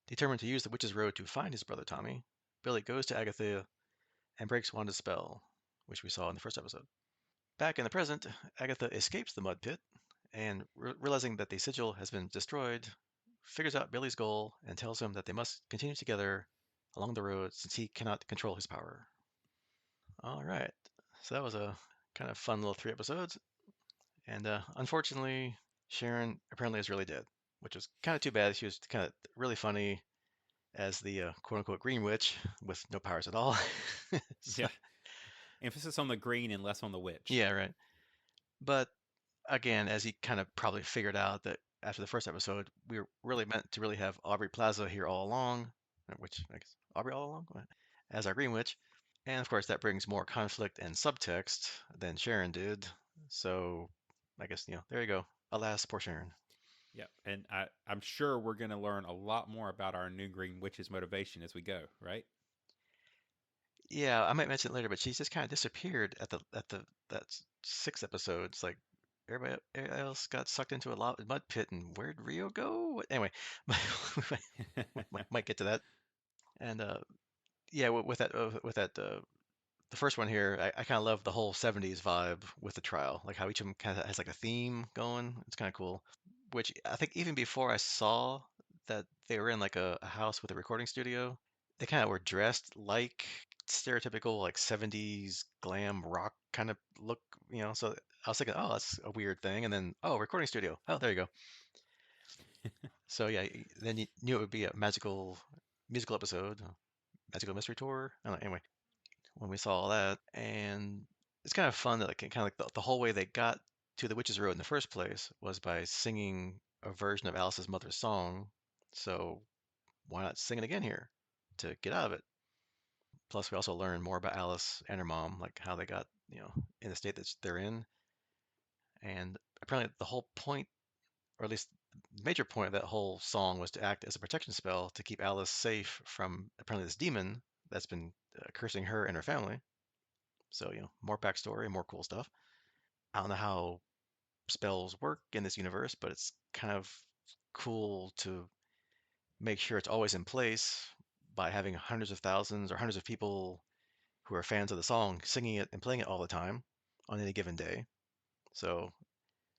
Determined to use the Witch's Road to find his brother Tommy, Billy goes to Agatha and breaks Wanda's spell, which we saw in the first episode. Back in the present, Agatha escapes the mud pit and, realizing that the sigil has been destroyed, figures out Billy's goal and tells him that they must continue together along the road since he cannot control his power. All right, so that was a kind of fun little 3 episodes. And unfortunately, Sharon apparently is really dead, which was kind of too bad. She was kind of really funny as the quote unquote green witch with no powers at all. So, Yeah. Emphasis on the green and less on the witch. yeah, right. But again, as he kind of probably figured out that after the first episode, we were really meant to really have Aubrey Plaza here all along, which I guess Aubrey all along as our green witch. And of course, that brings more conflict and subtext than Sharon did. So I guess, there you go. Alas, poor Sharon. Yep. And I'm sure we're going to learn a lot more about our new green witch's motivation as we go, right? Yeah, I might mention it later, but she's just kind of disappeared at the that 6 episodes. Like everybody else got sucked into a mud pit, and where'd Rio go? Anyway, we might get to that. And yeah, with that the first one here, I kind of love the whole '70s vibe with the trial, like how each of them kind of has like a theme going. It's kind of cool. Which I think even before I saw that they were in like a house with a recording studio, they kind of were dressed like stereotypical like '70s glam rock kind of look. So I was thinking, oh, that's a weird thing, and then oh, recording studio. Oh, there you go. So yeah, then you knew it would be a magical musical episode, magical mystery tour. I don't know, anyway, when we saw all that, and it's kind of fun that like kind of like the whole way they got to the Witch's Road in the first place was by singing a version of Alice's mother's song. So why not sing it again here to get out of it? Plus, we also learn more about Alice and her mom, like how they got, in the state that they're in. And apparently, the whole point, or at least the major point of that whole song, was to act as a protection spell to keep Alice safe from apparently this demon that's been cursing her and her family. So, more backstory, more cool stuff. I don't know how spells work in this universe, but it's kind of cool to make sure it's always in place by having hundreds of thousands or hundreds of people who are fans of the song singing it and playing it all the time on any given day. So,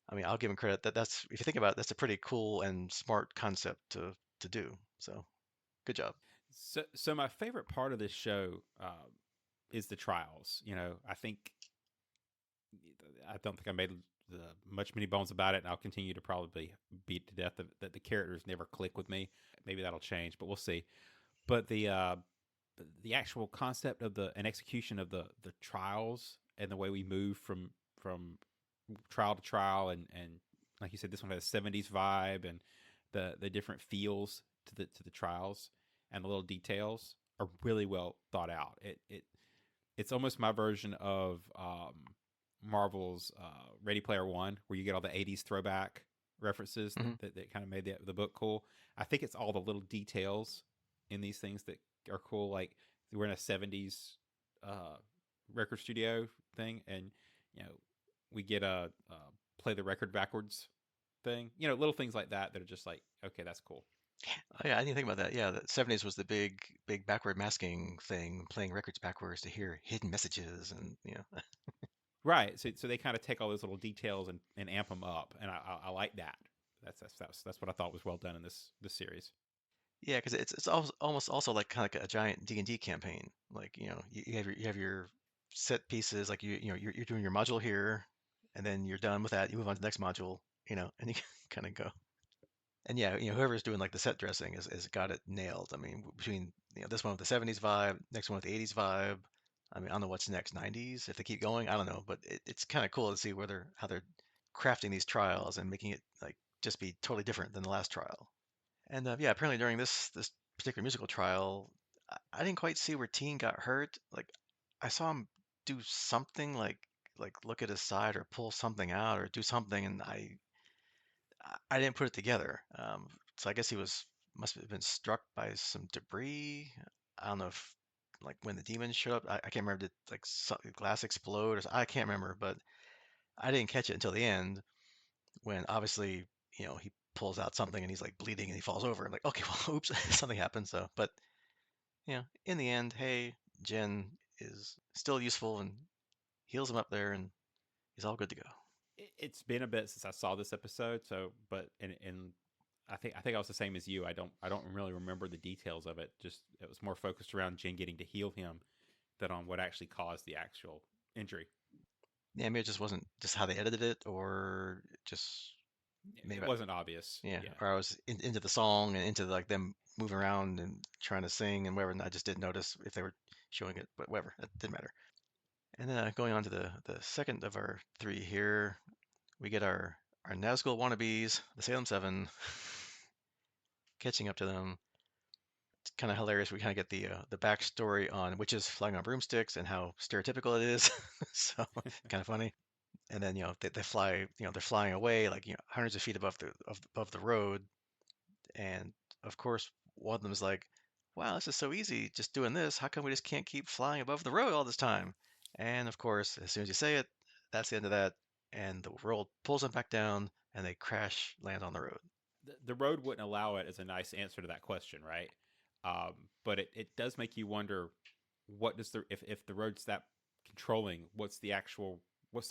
I mean, I'll give him credit that that's if you think about it, that's a pretty cool and smart concept to do. So, good job. So my favorite part of this show is the trials. I think I don't think I made much many bones about it, and I'll continue to probably beat to death that the characters never click with me. Maybe that'll change, but we'll see. But the actual concept of the and execution of the trials and the way we move from trial to trial, and like you said, this one has a 70s vibe, and the different feels to the trials and the little details are really well thought out. It's almost my version of Marvel's Ready Player One, where you get all the '80s throwback references Hmm. that kind of made the book cool. I think it's all the little details in these things that are cool. Like we're in a '70s uh, record studio thing, and you know we get a play the record backwards thing. You know, little things like that are just like, okay, that's cool. Oh, yeah, I didn't think about that. Yeah, the 70s was the big backward masking thing, playing records backwards to hear hidden messages, and Right. So they kind of take all those little details and amp them up, and I like that. That's what I thought was well done in this series. yeah, because it's almost also like kind of like a giant D&D campaign. Like you have your set pieces, like you're doing your module here, and then you're done with that. You move on to the next module, and you kind of go. And yeah, whoever's doing like the set dressing is got it nailed. I mean, between this one with the 70s vibe, next one with the 80s vibe. I mean, I don't know what's next, 90s if they keep going. I don't know, but it's kind of cool to see how they're crafting these trials and making it like just be totally different than the last trial. And yeah, apparently during this particular musical trial, I didn't quite see where Teen got hurt. Like I saw him do something like look at his side or pull something out or do something, and I didn't put it together. So I guess he must have been struck by some debris. I don't know if like when the demons showed up. I can't remember, did like glass explode or I can't remember, but I didn't catch it until the end when obviously he pulls out something and he's like bleeding and he falls over. I'm like, okay, well, oops, something happened. So, but in the end, hey, Jen is still useful and heals him up there, and he's all good to go. It's been a bit since I saw this episode, so but in I think I was the same as you. I don't really remember the details of it. Just it was more focused around Jen getting to heal him than on what actually caused the actual injury. Yeah, maybe it just wasn't just how they edited it, or just It maybe wasn't obvious. yeah, Yeah. or I was into the song and into like them moving around and trying to sing and whatever, and I just didn't notice if they were showing it, but whatever, it didn't matter. And then going on to the second of our three here, we get our Nazgul wannabes, the Salem Seven, catching up to them. It's kind of hilarious. We kind of get the backstory on witches flying on broomsticks and how stereotypical it is. So kind of funny. And then they fly, they're flying away like hundreds of feet above the road. And of course, one of them is like, "Wow, this is so easy, just doing this. How come we just can't keep flying above the road all this time?" And of course, as soon as you say it, that's the end of that. And the world pulls them back down, and they crash land on the road. The road wouldn't allow it as a nice answer to that question, right? But it does make you wonder what does the if the road's that controlling, what's the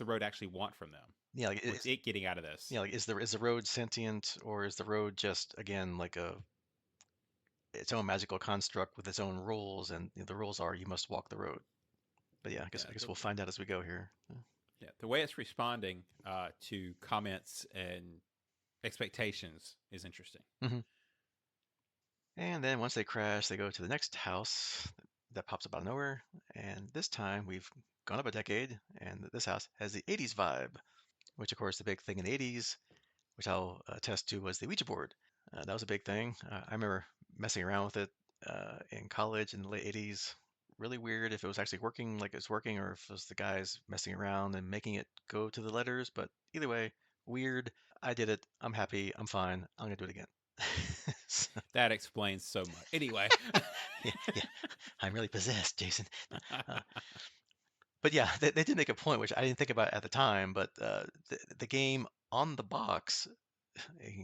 road actually want from them? Yeah, like What's it getting out of this? like is the road sentient, or is the road just again like its own magical construct with its own rules, and the rules are you must walk the road. But yeah, Yeah, I guess we'll find out as we go here. yeah, the way it's responding to comments and expectations is interesting. Hmm. And then once they crash, they go to the next house that pops up out of nowhere. And this time we've gone up a decade, and this house has the 80s vibe, which, of course, the big thing in the 80s, which I'll attest to, was the Ouija board. That was a big thing. I remember messing around with it in college in the late 80s. Really weird if it was actually working like it's working, or if it was the guys messing around and making it go to the letters. But either way, weird. I did it. I'm happy. I'm fine. I'm going to do it again. So, That explains so much. Anyway, yeah, yeah. I'm really possessed, Jason. Uh, but yeah, they did make a point, which I didn't think about at the time. But the game on the box,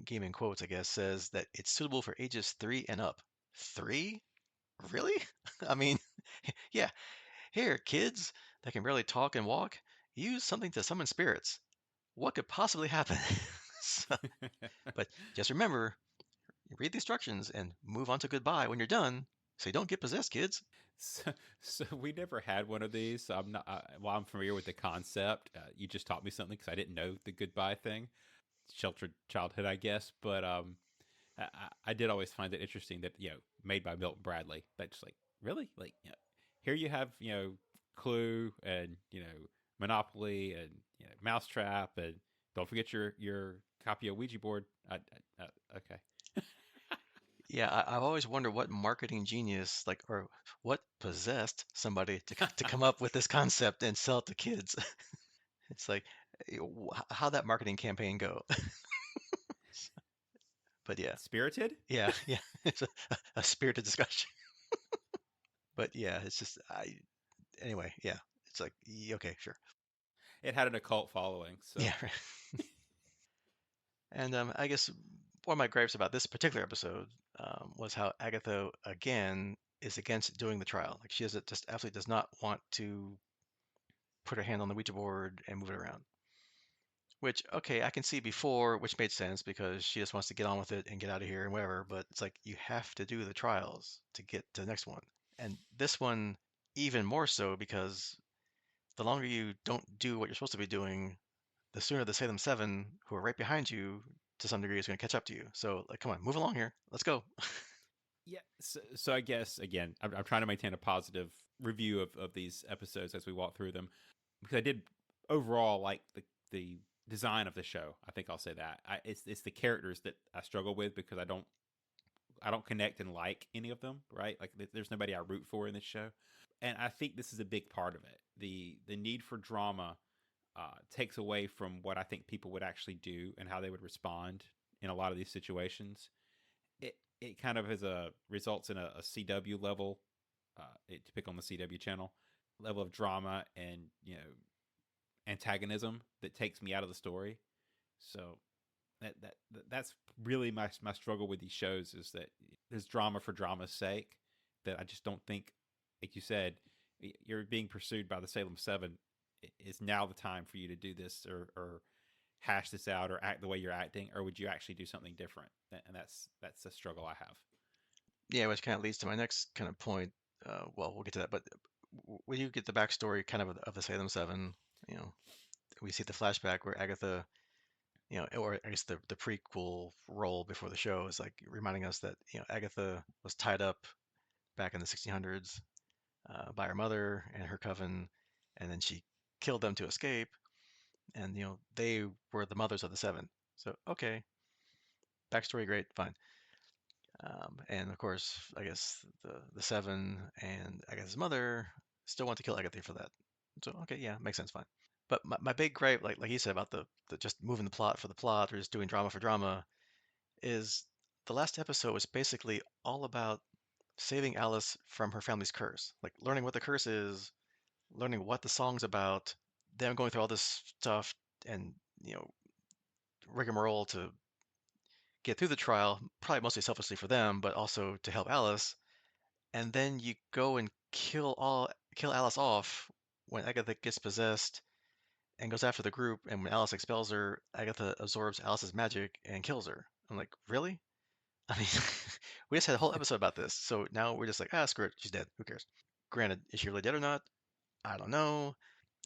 game in quotes, I guess, says that it's suitable for ages 3 and up. 3? Really? I mean, yeah. Here, kids that can barely talk and walk, use something to summon spirits. What could possibly happen? So, but just remember, read the instructions and move on to goodbye when you're done. So you don't get possessed, kids. So, so we never had one of these. So I'm not. While I'm familiar with the concept, you just taught me something because I didn't know the goodbye thing. Sheltered childhood, I guess. But I did always find it interesting that made by Milton Bradley. That just like really like here you have Clue and Monopoly and Mousetrap and don't forget your copy of Ouija board. Okay. Yeah, I've always wondered what marketing genius, like, or what possessed somebody to come up with this concept and sell it to kids. It's like, how that marketing campaign go? But yeah, Spirited. yeah, it's a spirited discussion. But yeah, it's just anyway, yeah, it's like okay, sure, It had an occult following, so yeah. Right. And I guess one of my gripes about this particular episode was how Agatha again is against doing the trial. Like she just absolutely does not want to put her hand on the Ouija board and move it around. Which, okay, I can see before, which made sense because she just wants to get on with it and get out of here and whatever. But it's like you have to do the trials to get to the next one. And this one, even more so because the longer you don't do what you're supposed to be doing, the sooner the Salem Seven, who are right behind you to some degree, is going to catch up to you. So, like, come on, move along here. Let's go. yeah. So I guess again, I'm trying to maintain a positive review of these episodes as we walk through them because I did overall like the design of the show. I think I'll say that it's the characters that I struggle with because I don't connect and like any of them. Right, like there's nobody I root for in this show, and I think this is a big part of it. The need for drama takes away from what I think people would actually do and how they would respond in a lot of these situations. It kind of is a results in a CW level, to pick on the CW channel level of drama and antagonism that takes me out of the story. So that's really my struggle with these shows is that there's drama for drama's sake that I just don't think, like you said, you're being pursued by the Salem Seven. Is now the time for you to do this or hash this out or act the way you're acting, or would you actually do something different? And that's a struggle I have. Yeah, which kind of leads to my next kind of point. Well, we'll get to that. But when you get the backstory kind of the Salem Seven, you know, we see the flashback where Agatha, or I guess the prequel role before the show is like reminding us that, Agatha was tied up back in the 1600s by her mother and her coven, and then she killed them to escape. And, they were the mothers of the seven. So, okay, backstory, great, fine. And of course, I guess the seven and Agatha's mother still want to kill Agatha for that. So, okay, yeah, makes sense, fine. But my big gripe, like you said about the just moving the plot for the plot or just doing drama for drama, is the last episode was basically all about saving Alice from her family's curse. Like learning what the curse is, learning what the song's about, them going through all this stuff and, rigmarole to get through the trial, probably mostly selfishly for them, but also to help Alice. And then you go and kill Alice off when Agatha gets possessed and goes after the group. And when Alice expels her, Agatha absorbs Alice's magic and kills her. I'm like, really? I mean, we just had a whole episode about this. So now we're just like, screw it. She's dead. Who cares? Granted, is she really dead or not? I don't know.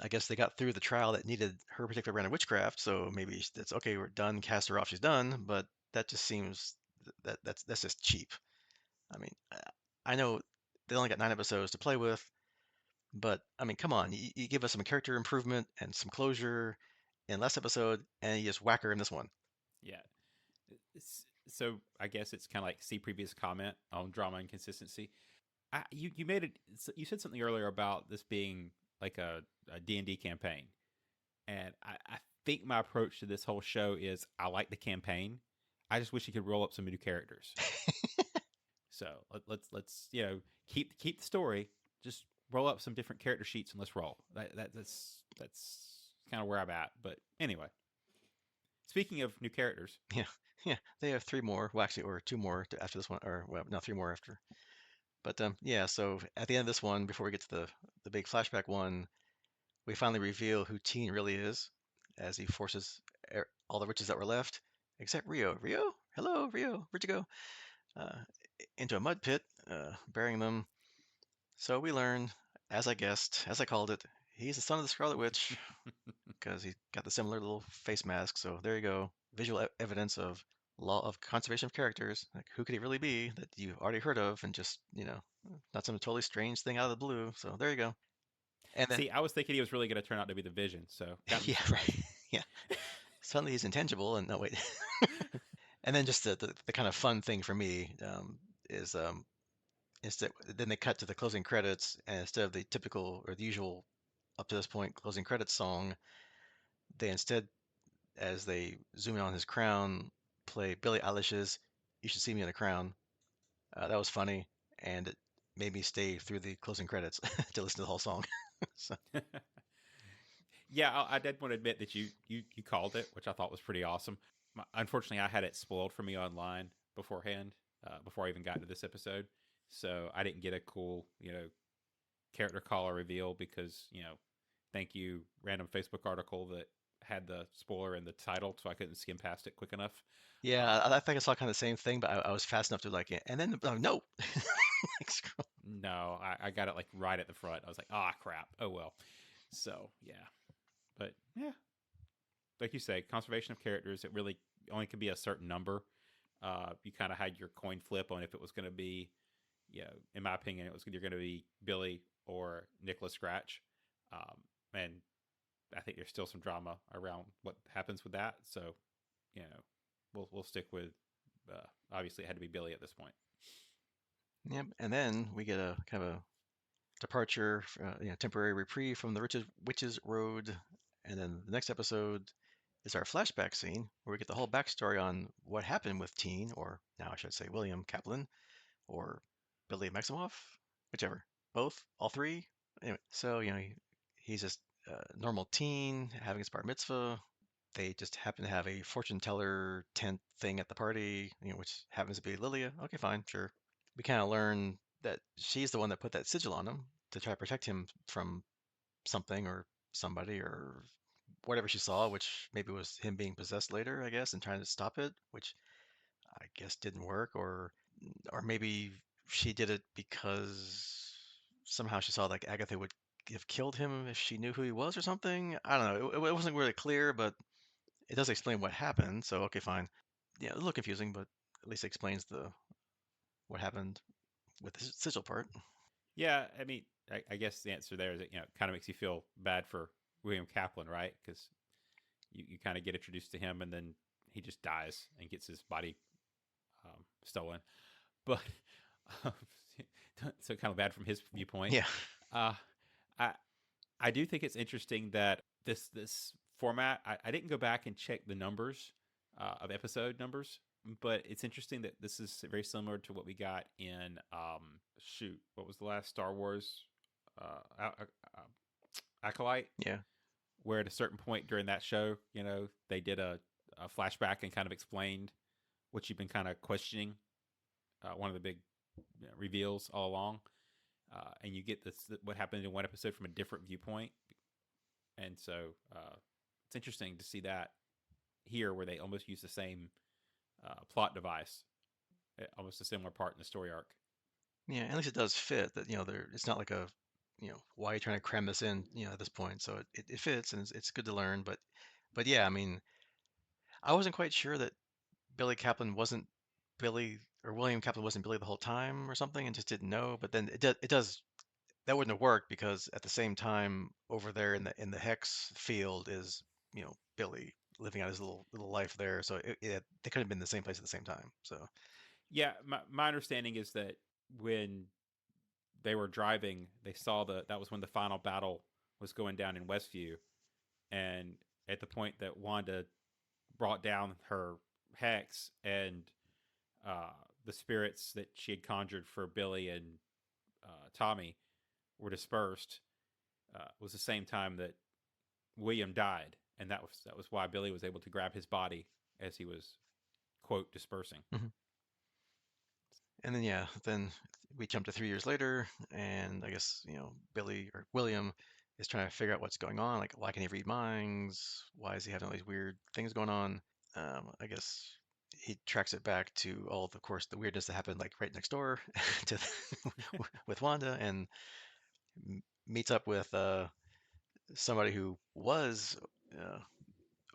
I guess they got through the trial that needed her particular brand of witchcraft. So maybe that's okay. We're done. Cast her off. She's done. But that just seems that's just cheap. I mean, I know they only got 9 episodes to play with, but I mean, come on. You give us some character improvement and some closure in last episode, and you just whack her in this one. Yeah. So I guess it's kind of like see previous comment on drama and consistency. You made it. You said something earlier about this being like a D&D campaign, and I think my approach to this whole show is I like the campaign. I just wish you could roll up some new characters. So let's keep the story. Just roll up some different character sheets and let's roll. That's kind of where I'm at. But anyway, speaking of new characters, Yeah, yeah. They have 3 more. Well, actually, or 2 more after this one, or well, no, 3 more after. But yeah. So at the end of this one, before we get to the big flashback one, we finally reveal who Teen really is, as he forces all the witches that were left, except Rio. Rio, hello, Rio, where'd you go? Uh, into a mud pit burying them. So we learn, as I guessed, as I called it, he's the son of the Scarlet Witch because he's got the similar little face mask. So there you go, visual evidence of law of conservation of characters. Like who could he really be that you've already heard of and just not some totally strange thing out of the blue. So there you go. And then See, I was thinking he was really going to turn out to be the Vision, so that was a yeah, right, surprise. yeah. Suddenly he's intangible, and no wait. And then just the kind of fun thing for me is instead then they cut to the closing credits, and instead of the typical or the usual up to this point closing credits song, they instead, as they zoom in on his crown, play Billie Eilish's "You Should See Me in a Crown." That was funny, and it made me stay through the closing credits to listen to the whole song. So Yeah, I did want to admit that you called it, which I thought was pretty awesome. Unfortunately, I had it spoiled for me online beforehand, before I even got to this episode, so I didn't get a cool character call or reveal because thank you random Facebook article that had the spoiler in the title, so I couldn't skim past it quick enough. yeah, Um, I think I saw kind of the same thing, but I was fast enough to like it. And then no, like, scroll. no, I got it like right at the front. I was like, ah, crap. Oh well. So yeah, but yeah, like you say, conservation of characters. It really only could be a certain number. You kind of had your coin flip on if it was going to be, in my opinion, it was either going to be Billy or Nicholas Scratch. And I think there's still some drama around what happens with that. So, you know, we'll stick with. Obviously, it had to be Billy at this point. Yep. And then we get a kind of a departure, temporary reprieve from the witches road. And then the next episode is our flashback scene where we get the whole backstory on what happened with Teen, or now I should say William Kaplan, or Billy Maximoff, whichever, both, all three. Anyway, so he's just a normal teen having his bar mitzvah. They just happen to have a fortune teller tent thing at the party, which happens to be Lilia. Okay, fine, sure. We kind of learn that she's the one that put that sigil on him to try to protect him from something or somebody or whatever she saw, which maybe was him being possessed later, I guess, and trying to stop it, which I guess didn't work, or maybe she did it because somehow she saw like Agatha would have killed him if she knew who he was or something. I don't know. It wasn't really clear, but it does explain what happened. So okay, fine. Yeah, a little confusing, but at least it explains the what happened with the sigil part. Yeah, I mean, I guess the answer there is that it kind of makes you feel bad for William Kaplan, right? Because you kind of get introduced to him, and then he just dies and gets his body stolen. But um, so kind of bad from his viewpoint. Yeah. Uh, I I do think it's interesting that this format. I didn't go back and check the numbers of episode numbers, but it's interesting that this is very similar to what we got in shoot, what was the last Star Wars Acolyte, Yeah. where at a certain point during that show, they did a flashback and kind of explained what you've been kind of questioning, one of the big reveals all along, and you get this what happened in one episode from a different viewpoint, and so it's interesting to see that here where they almost use the same plot device, almost a similar part in the story arc. Yeah. At least it does fit that, there, it's not like a, why are you trying to cram this in, at this point. So it fits and it's good to learn. But yeah, I mean, I wasn't quite sure that Billy Kaplan wasn't Billy or William Kaplan wasn't Billy the whole time or something and just didn't know. But then it does that wouldn't have worked because at the same time over there in the hex field is, Billy living out his little life there. So they could have been in the same place at the same time. So Yeah, my understanding is that when they were driving, they saw that was when the final battle was going down in Westview, and at the point that Wanda brought down her hex and uh, the spirits that she had conjured for Billy and Tommy were dispersed, was the same time that William died, and that was why Billy was able to grab his body as he was quote dispersing. mhm. And then yeah, then we jump to 3 years later, and I guess Billy or William is trying to figure out what's going on. Like, why can he read minds? Why is he having all these weird things going on? I guess he tracks it back to all, of course, the weirdness that happened like right next door to with Wanda, and meets up with somebody who was uh,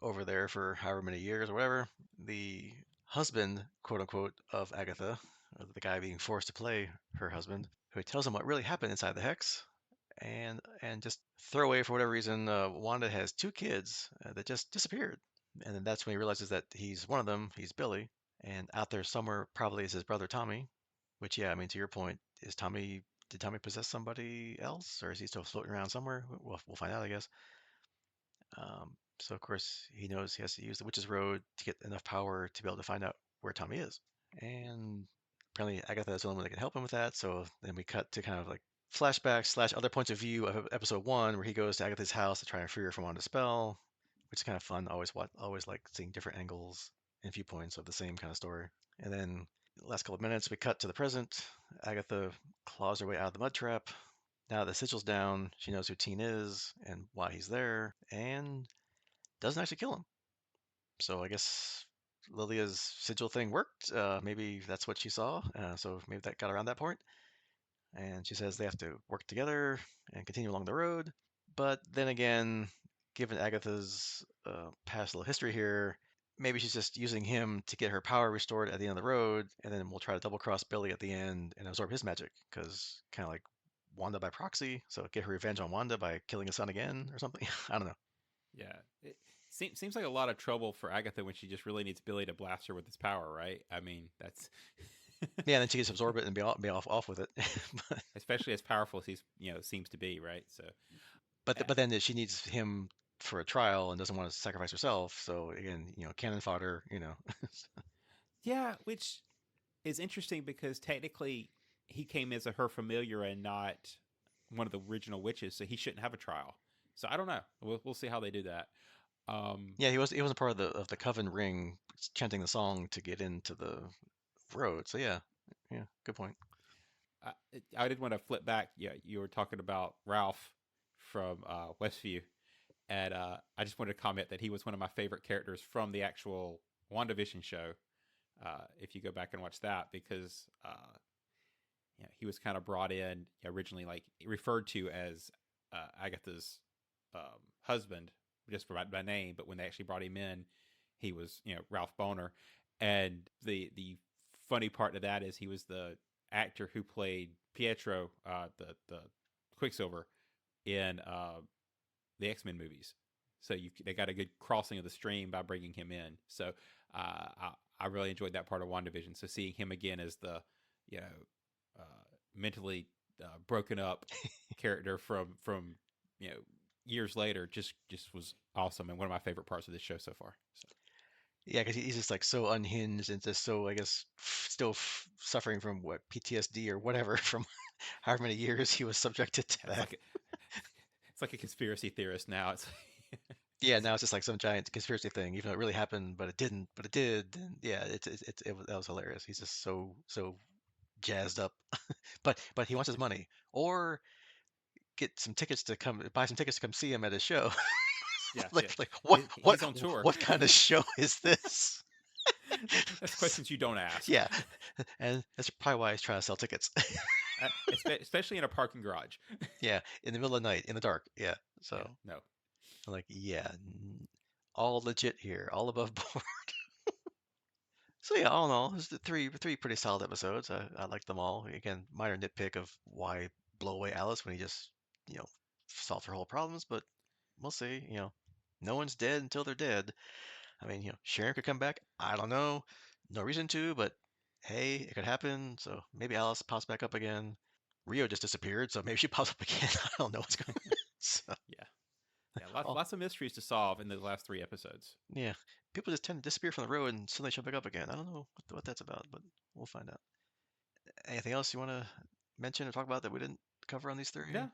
over there for however many years or whatever, the husband, quote unquote, of Agatha, or the guy being forced to play her husband, who tells him what really happened inside the hex, and just throw away for whatever reason. Wanda has two kids that just disappeared, and then that's when he realizes that he's one of them. He's Billy, and out there somewhere probably is his brother Tommy. Which, yeah, I mean, to your point, is Tommy? Did Tommy possess somebody else, or is he still floating around somewhere? We'll find out, I guess. So of course he knows he has to use the Witch's Road to get enough power to be able to find out where Tommy is. And apparently Agatha is the only one that can help him with that. So then we cut to kind of like flashbacks slash other points of view of episode one, where he goes to Agatha's house to try and free her from Wanda's spell, which is kind of fun. Always like seeing different angles and viewpoints of the same kind of story. And then the last couple of minutes, we cut to the present. Agatha claws her way out of the mud trap. Now the sigil's down, she knows who Teen is and why he's there, and doesn't actually kill him. So I guess Lilia's sigil thing worked. Maybe that's what she saw. So maybe that got around that point. And she says they have to work together and continue along the road. But then again, given Agatha's past little history here, maybe she's just using him to get her power restored at the end of the road, and then we'll try to double cross Billy at the end and absorb his magic, because kind of like Wanda by proxy. So get her revenge on Wanda by killing his son again or something. I don't know. Yeah. It seems like a lot of trouble for Agatha when she just really needs Billy to blast her with his power, right? I mean, that's Yeah, and then she can just absorb it and be off with it. but especially as powerful as he's seems to be, right? So, but uh, but then she needs him for a trial and doesn't want to sacrifice herself. So again, cannon fodder. yeah, which is interesting because technically he came as her familiar and not one of the original witches, so he shouldn't have a trial. So I don't know. We'll see how they do that. Um, Yeah, he wasn't part of the coven ring chanting the song to get into the road. So yeah, yeah, good point. I, I did want to flip back. Yeah, you were talking about Ralph from Westview, and I just wanted to comment that he was one of my favorite characters from the actual WandaVision show. If you go back and watch that, because he was kind of brought in originally, like referred to as Agatha's husband, just by name, but when they actually brought him in, he was Ralph Boner, and the funny part of that is he was the actor who played Pietro, the Quicksilver in the X-Men movies. So they got a good crossing of the stream by bringing him in. So I really enjoyed that part of WandaVision. So seeing him again as the you know uh, mentally broken up character from years later just was awesome and one of my favorite parts of this show so far. So Yeah, because he's just like so unhinged and just so, I guess, still suffering from what PTSD or whatever from however many years he was subjected to it's that. like it's like a conspiracy theorist now. It's Yeah, now it's just like some giant conspiracy thing, even though it really happened, but it didn't, but it did. And yeah, that was hilarious. He's just so jazzed up, but he wants his money or get some tickets to come buy some tickets to come see him at his show. yeah, yeah. Like what He's on tour. what kind of show is this? That's questions you don't ask. Yeah, and that's probably why he's trying to sell tickets. Especially in a parking garage. Yeah, in the middle of the night, in the dark. Yeah, Yeah, so no. I'm like, yeah, all legit here, all above board. So yeah, all in all, it's the three pretty solid episodes. I like them all. Again, minor nitpick of why blow away Alice when he just you know solved her whole problems, but we'll see. No one's dead until they're dead. I mean, Sharon could come back. I don't know. No reason to, but hey, it could happen. So maybe Alice pops back up again. Rio just disappeared, so maybe she pops up again. I don't know what's going on. So, Yeah, yeah. Lots oh, lots of mysteries to solve in the last three episodes. yeah. People just tend to disappear from the road and suddenly show back up again. I don't know what that's about, but we'll find out. Anything else you want to mention or talk about that we didn't cover on these three? No,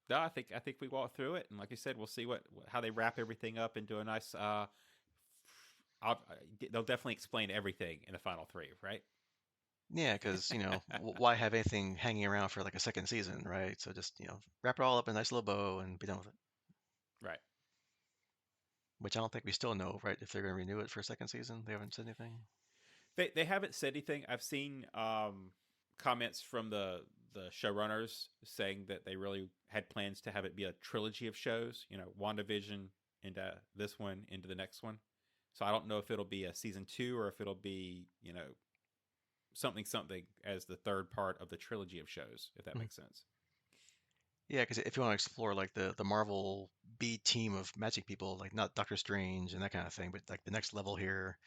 no. I think we walked through it, and like I said, we'll see how they wrap everything up into a nice. I'll, they'll definitely explain everything in the final three, right? Yeah, because, why have anything hanging around for like a second season, right? So just, wrap it all up in a nice little bow and be done with it. Right. Which I don't think we still know, right? If they're going to renew it for a second season, they haven't said anything. They haven't said anything. I've seen comments from the showrunners saying that they really had plans to have it be a trilogy of shows. You know, WandaVision into this one into the next one. So I don't know if it'll be a season 2 or if it'll be, you know, something something as the third part of the trilogy of shows, if that Mhm. makes sense. Yeah, because if you want to explore like the Marvel B team of magic people, like not Doctor Strange and that kind of thing, but like the next level here,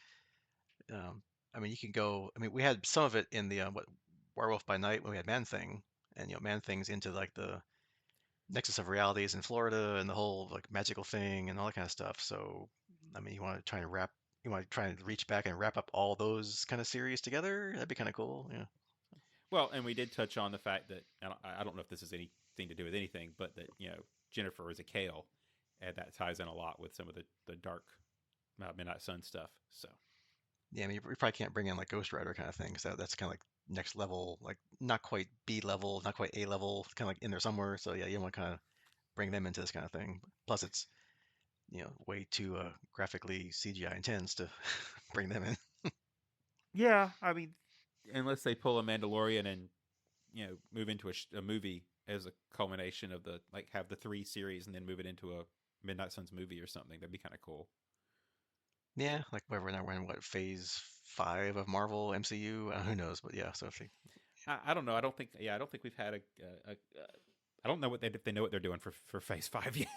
um, I mean, you can go. I mean, we had some of it in the what Werewolf by Night when we had Man Thing, and Man Thing's into like the nexus of realities in Florida and the whole like magical thing and all that kind of stuff. So, I mean, you want to try and reach back and wrap up all those kind of series together. That'd be kind of cool. Yeah. Well, and we did touch on the fact that I don't know if this has anything to do with anything, but that Jennifer is a Kale, and that ties in a lot with some of the dark Midnight Sun stuff. So Yeah, I mean, you probably can't bring in like Ghost Rider kind of thing, because that's kind of like next level, like not quite B level, not quite A level, kind of like in there somewhere. So yeah, you want to kind of bring them into this kind of thing. Plus, it's way too graphically CGI intense to bring them in. yeah, I mean, unless they pull a Mandalorian and move into a movie as a culmination of the like have the 3 series and then move it into a Midnight Suns movie or something, that'd be kind of cool. Yeah, like whatever. Now we're in what phase 5 of Marvel MCU? Who knows? But yeah, so if they, I don't know. I don't think. Yeah, I don't think we've had a I don't know what if they know what they're doing for Phase 5 yet.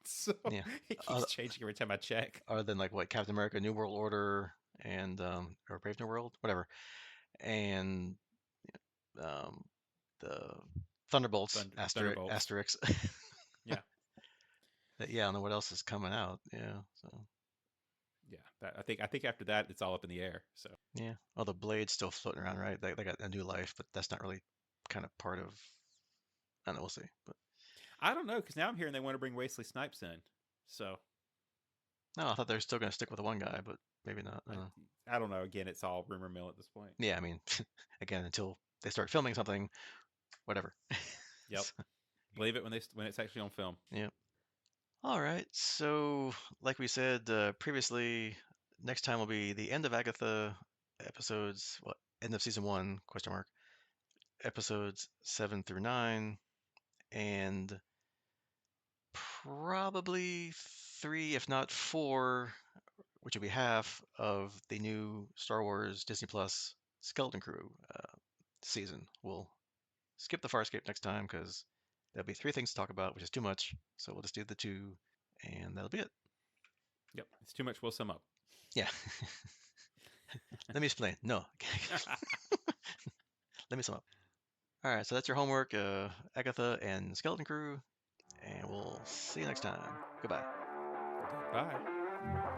So yeah, it keeps other, changing every time I check. other than like what Captain America, New World Order, and or Brave New World, whatever, and um, the Thunderbolts, Thunderbolts. Asterix. Yeah, Yeah, I don't know what else is coming out. Yeah, so yeah. I think after that, it's all up in the air. So yeah. Oh, the Blade's still floating around, right? They got a new life, but that's not really kind of part of. I don't know. We'll see. But I don't know because now I'm hearing they want to bring Wesley Snipes in. So no, I thought they were still going to stick with the one guy, but maybe not. I I, don't know. I don't know. Again, it's all rumor mill at this point. Yeah, I mean, again, until they start filming something, whatever. Yep. So, Believe it when it's actually on film. yeah. All right. So, like we said previously, next time will be the end of Agatha episodes. What end of season 1? Question mark. Episodes 7 through 9, and probably 3, if not 4, which will be half of the new Star Wars Disney Plus Skeleton Crew season. We'll skip the Farscape next time because there'll be 3 things to talk about, which is too much. So we'll just do the 2, and that'll be it. Yep. It's too much. We'll sum up. Yeah. Let me explain. No. Let me sum up. All right, so that's your homework, Agatha and Skeleton Crew, and we'll see you next time. Goodbye. Goodbye.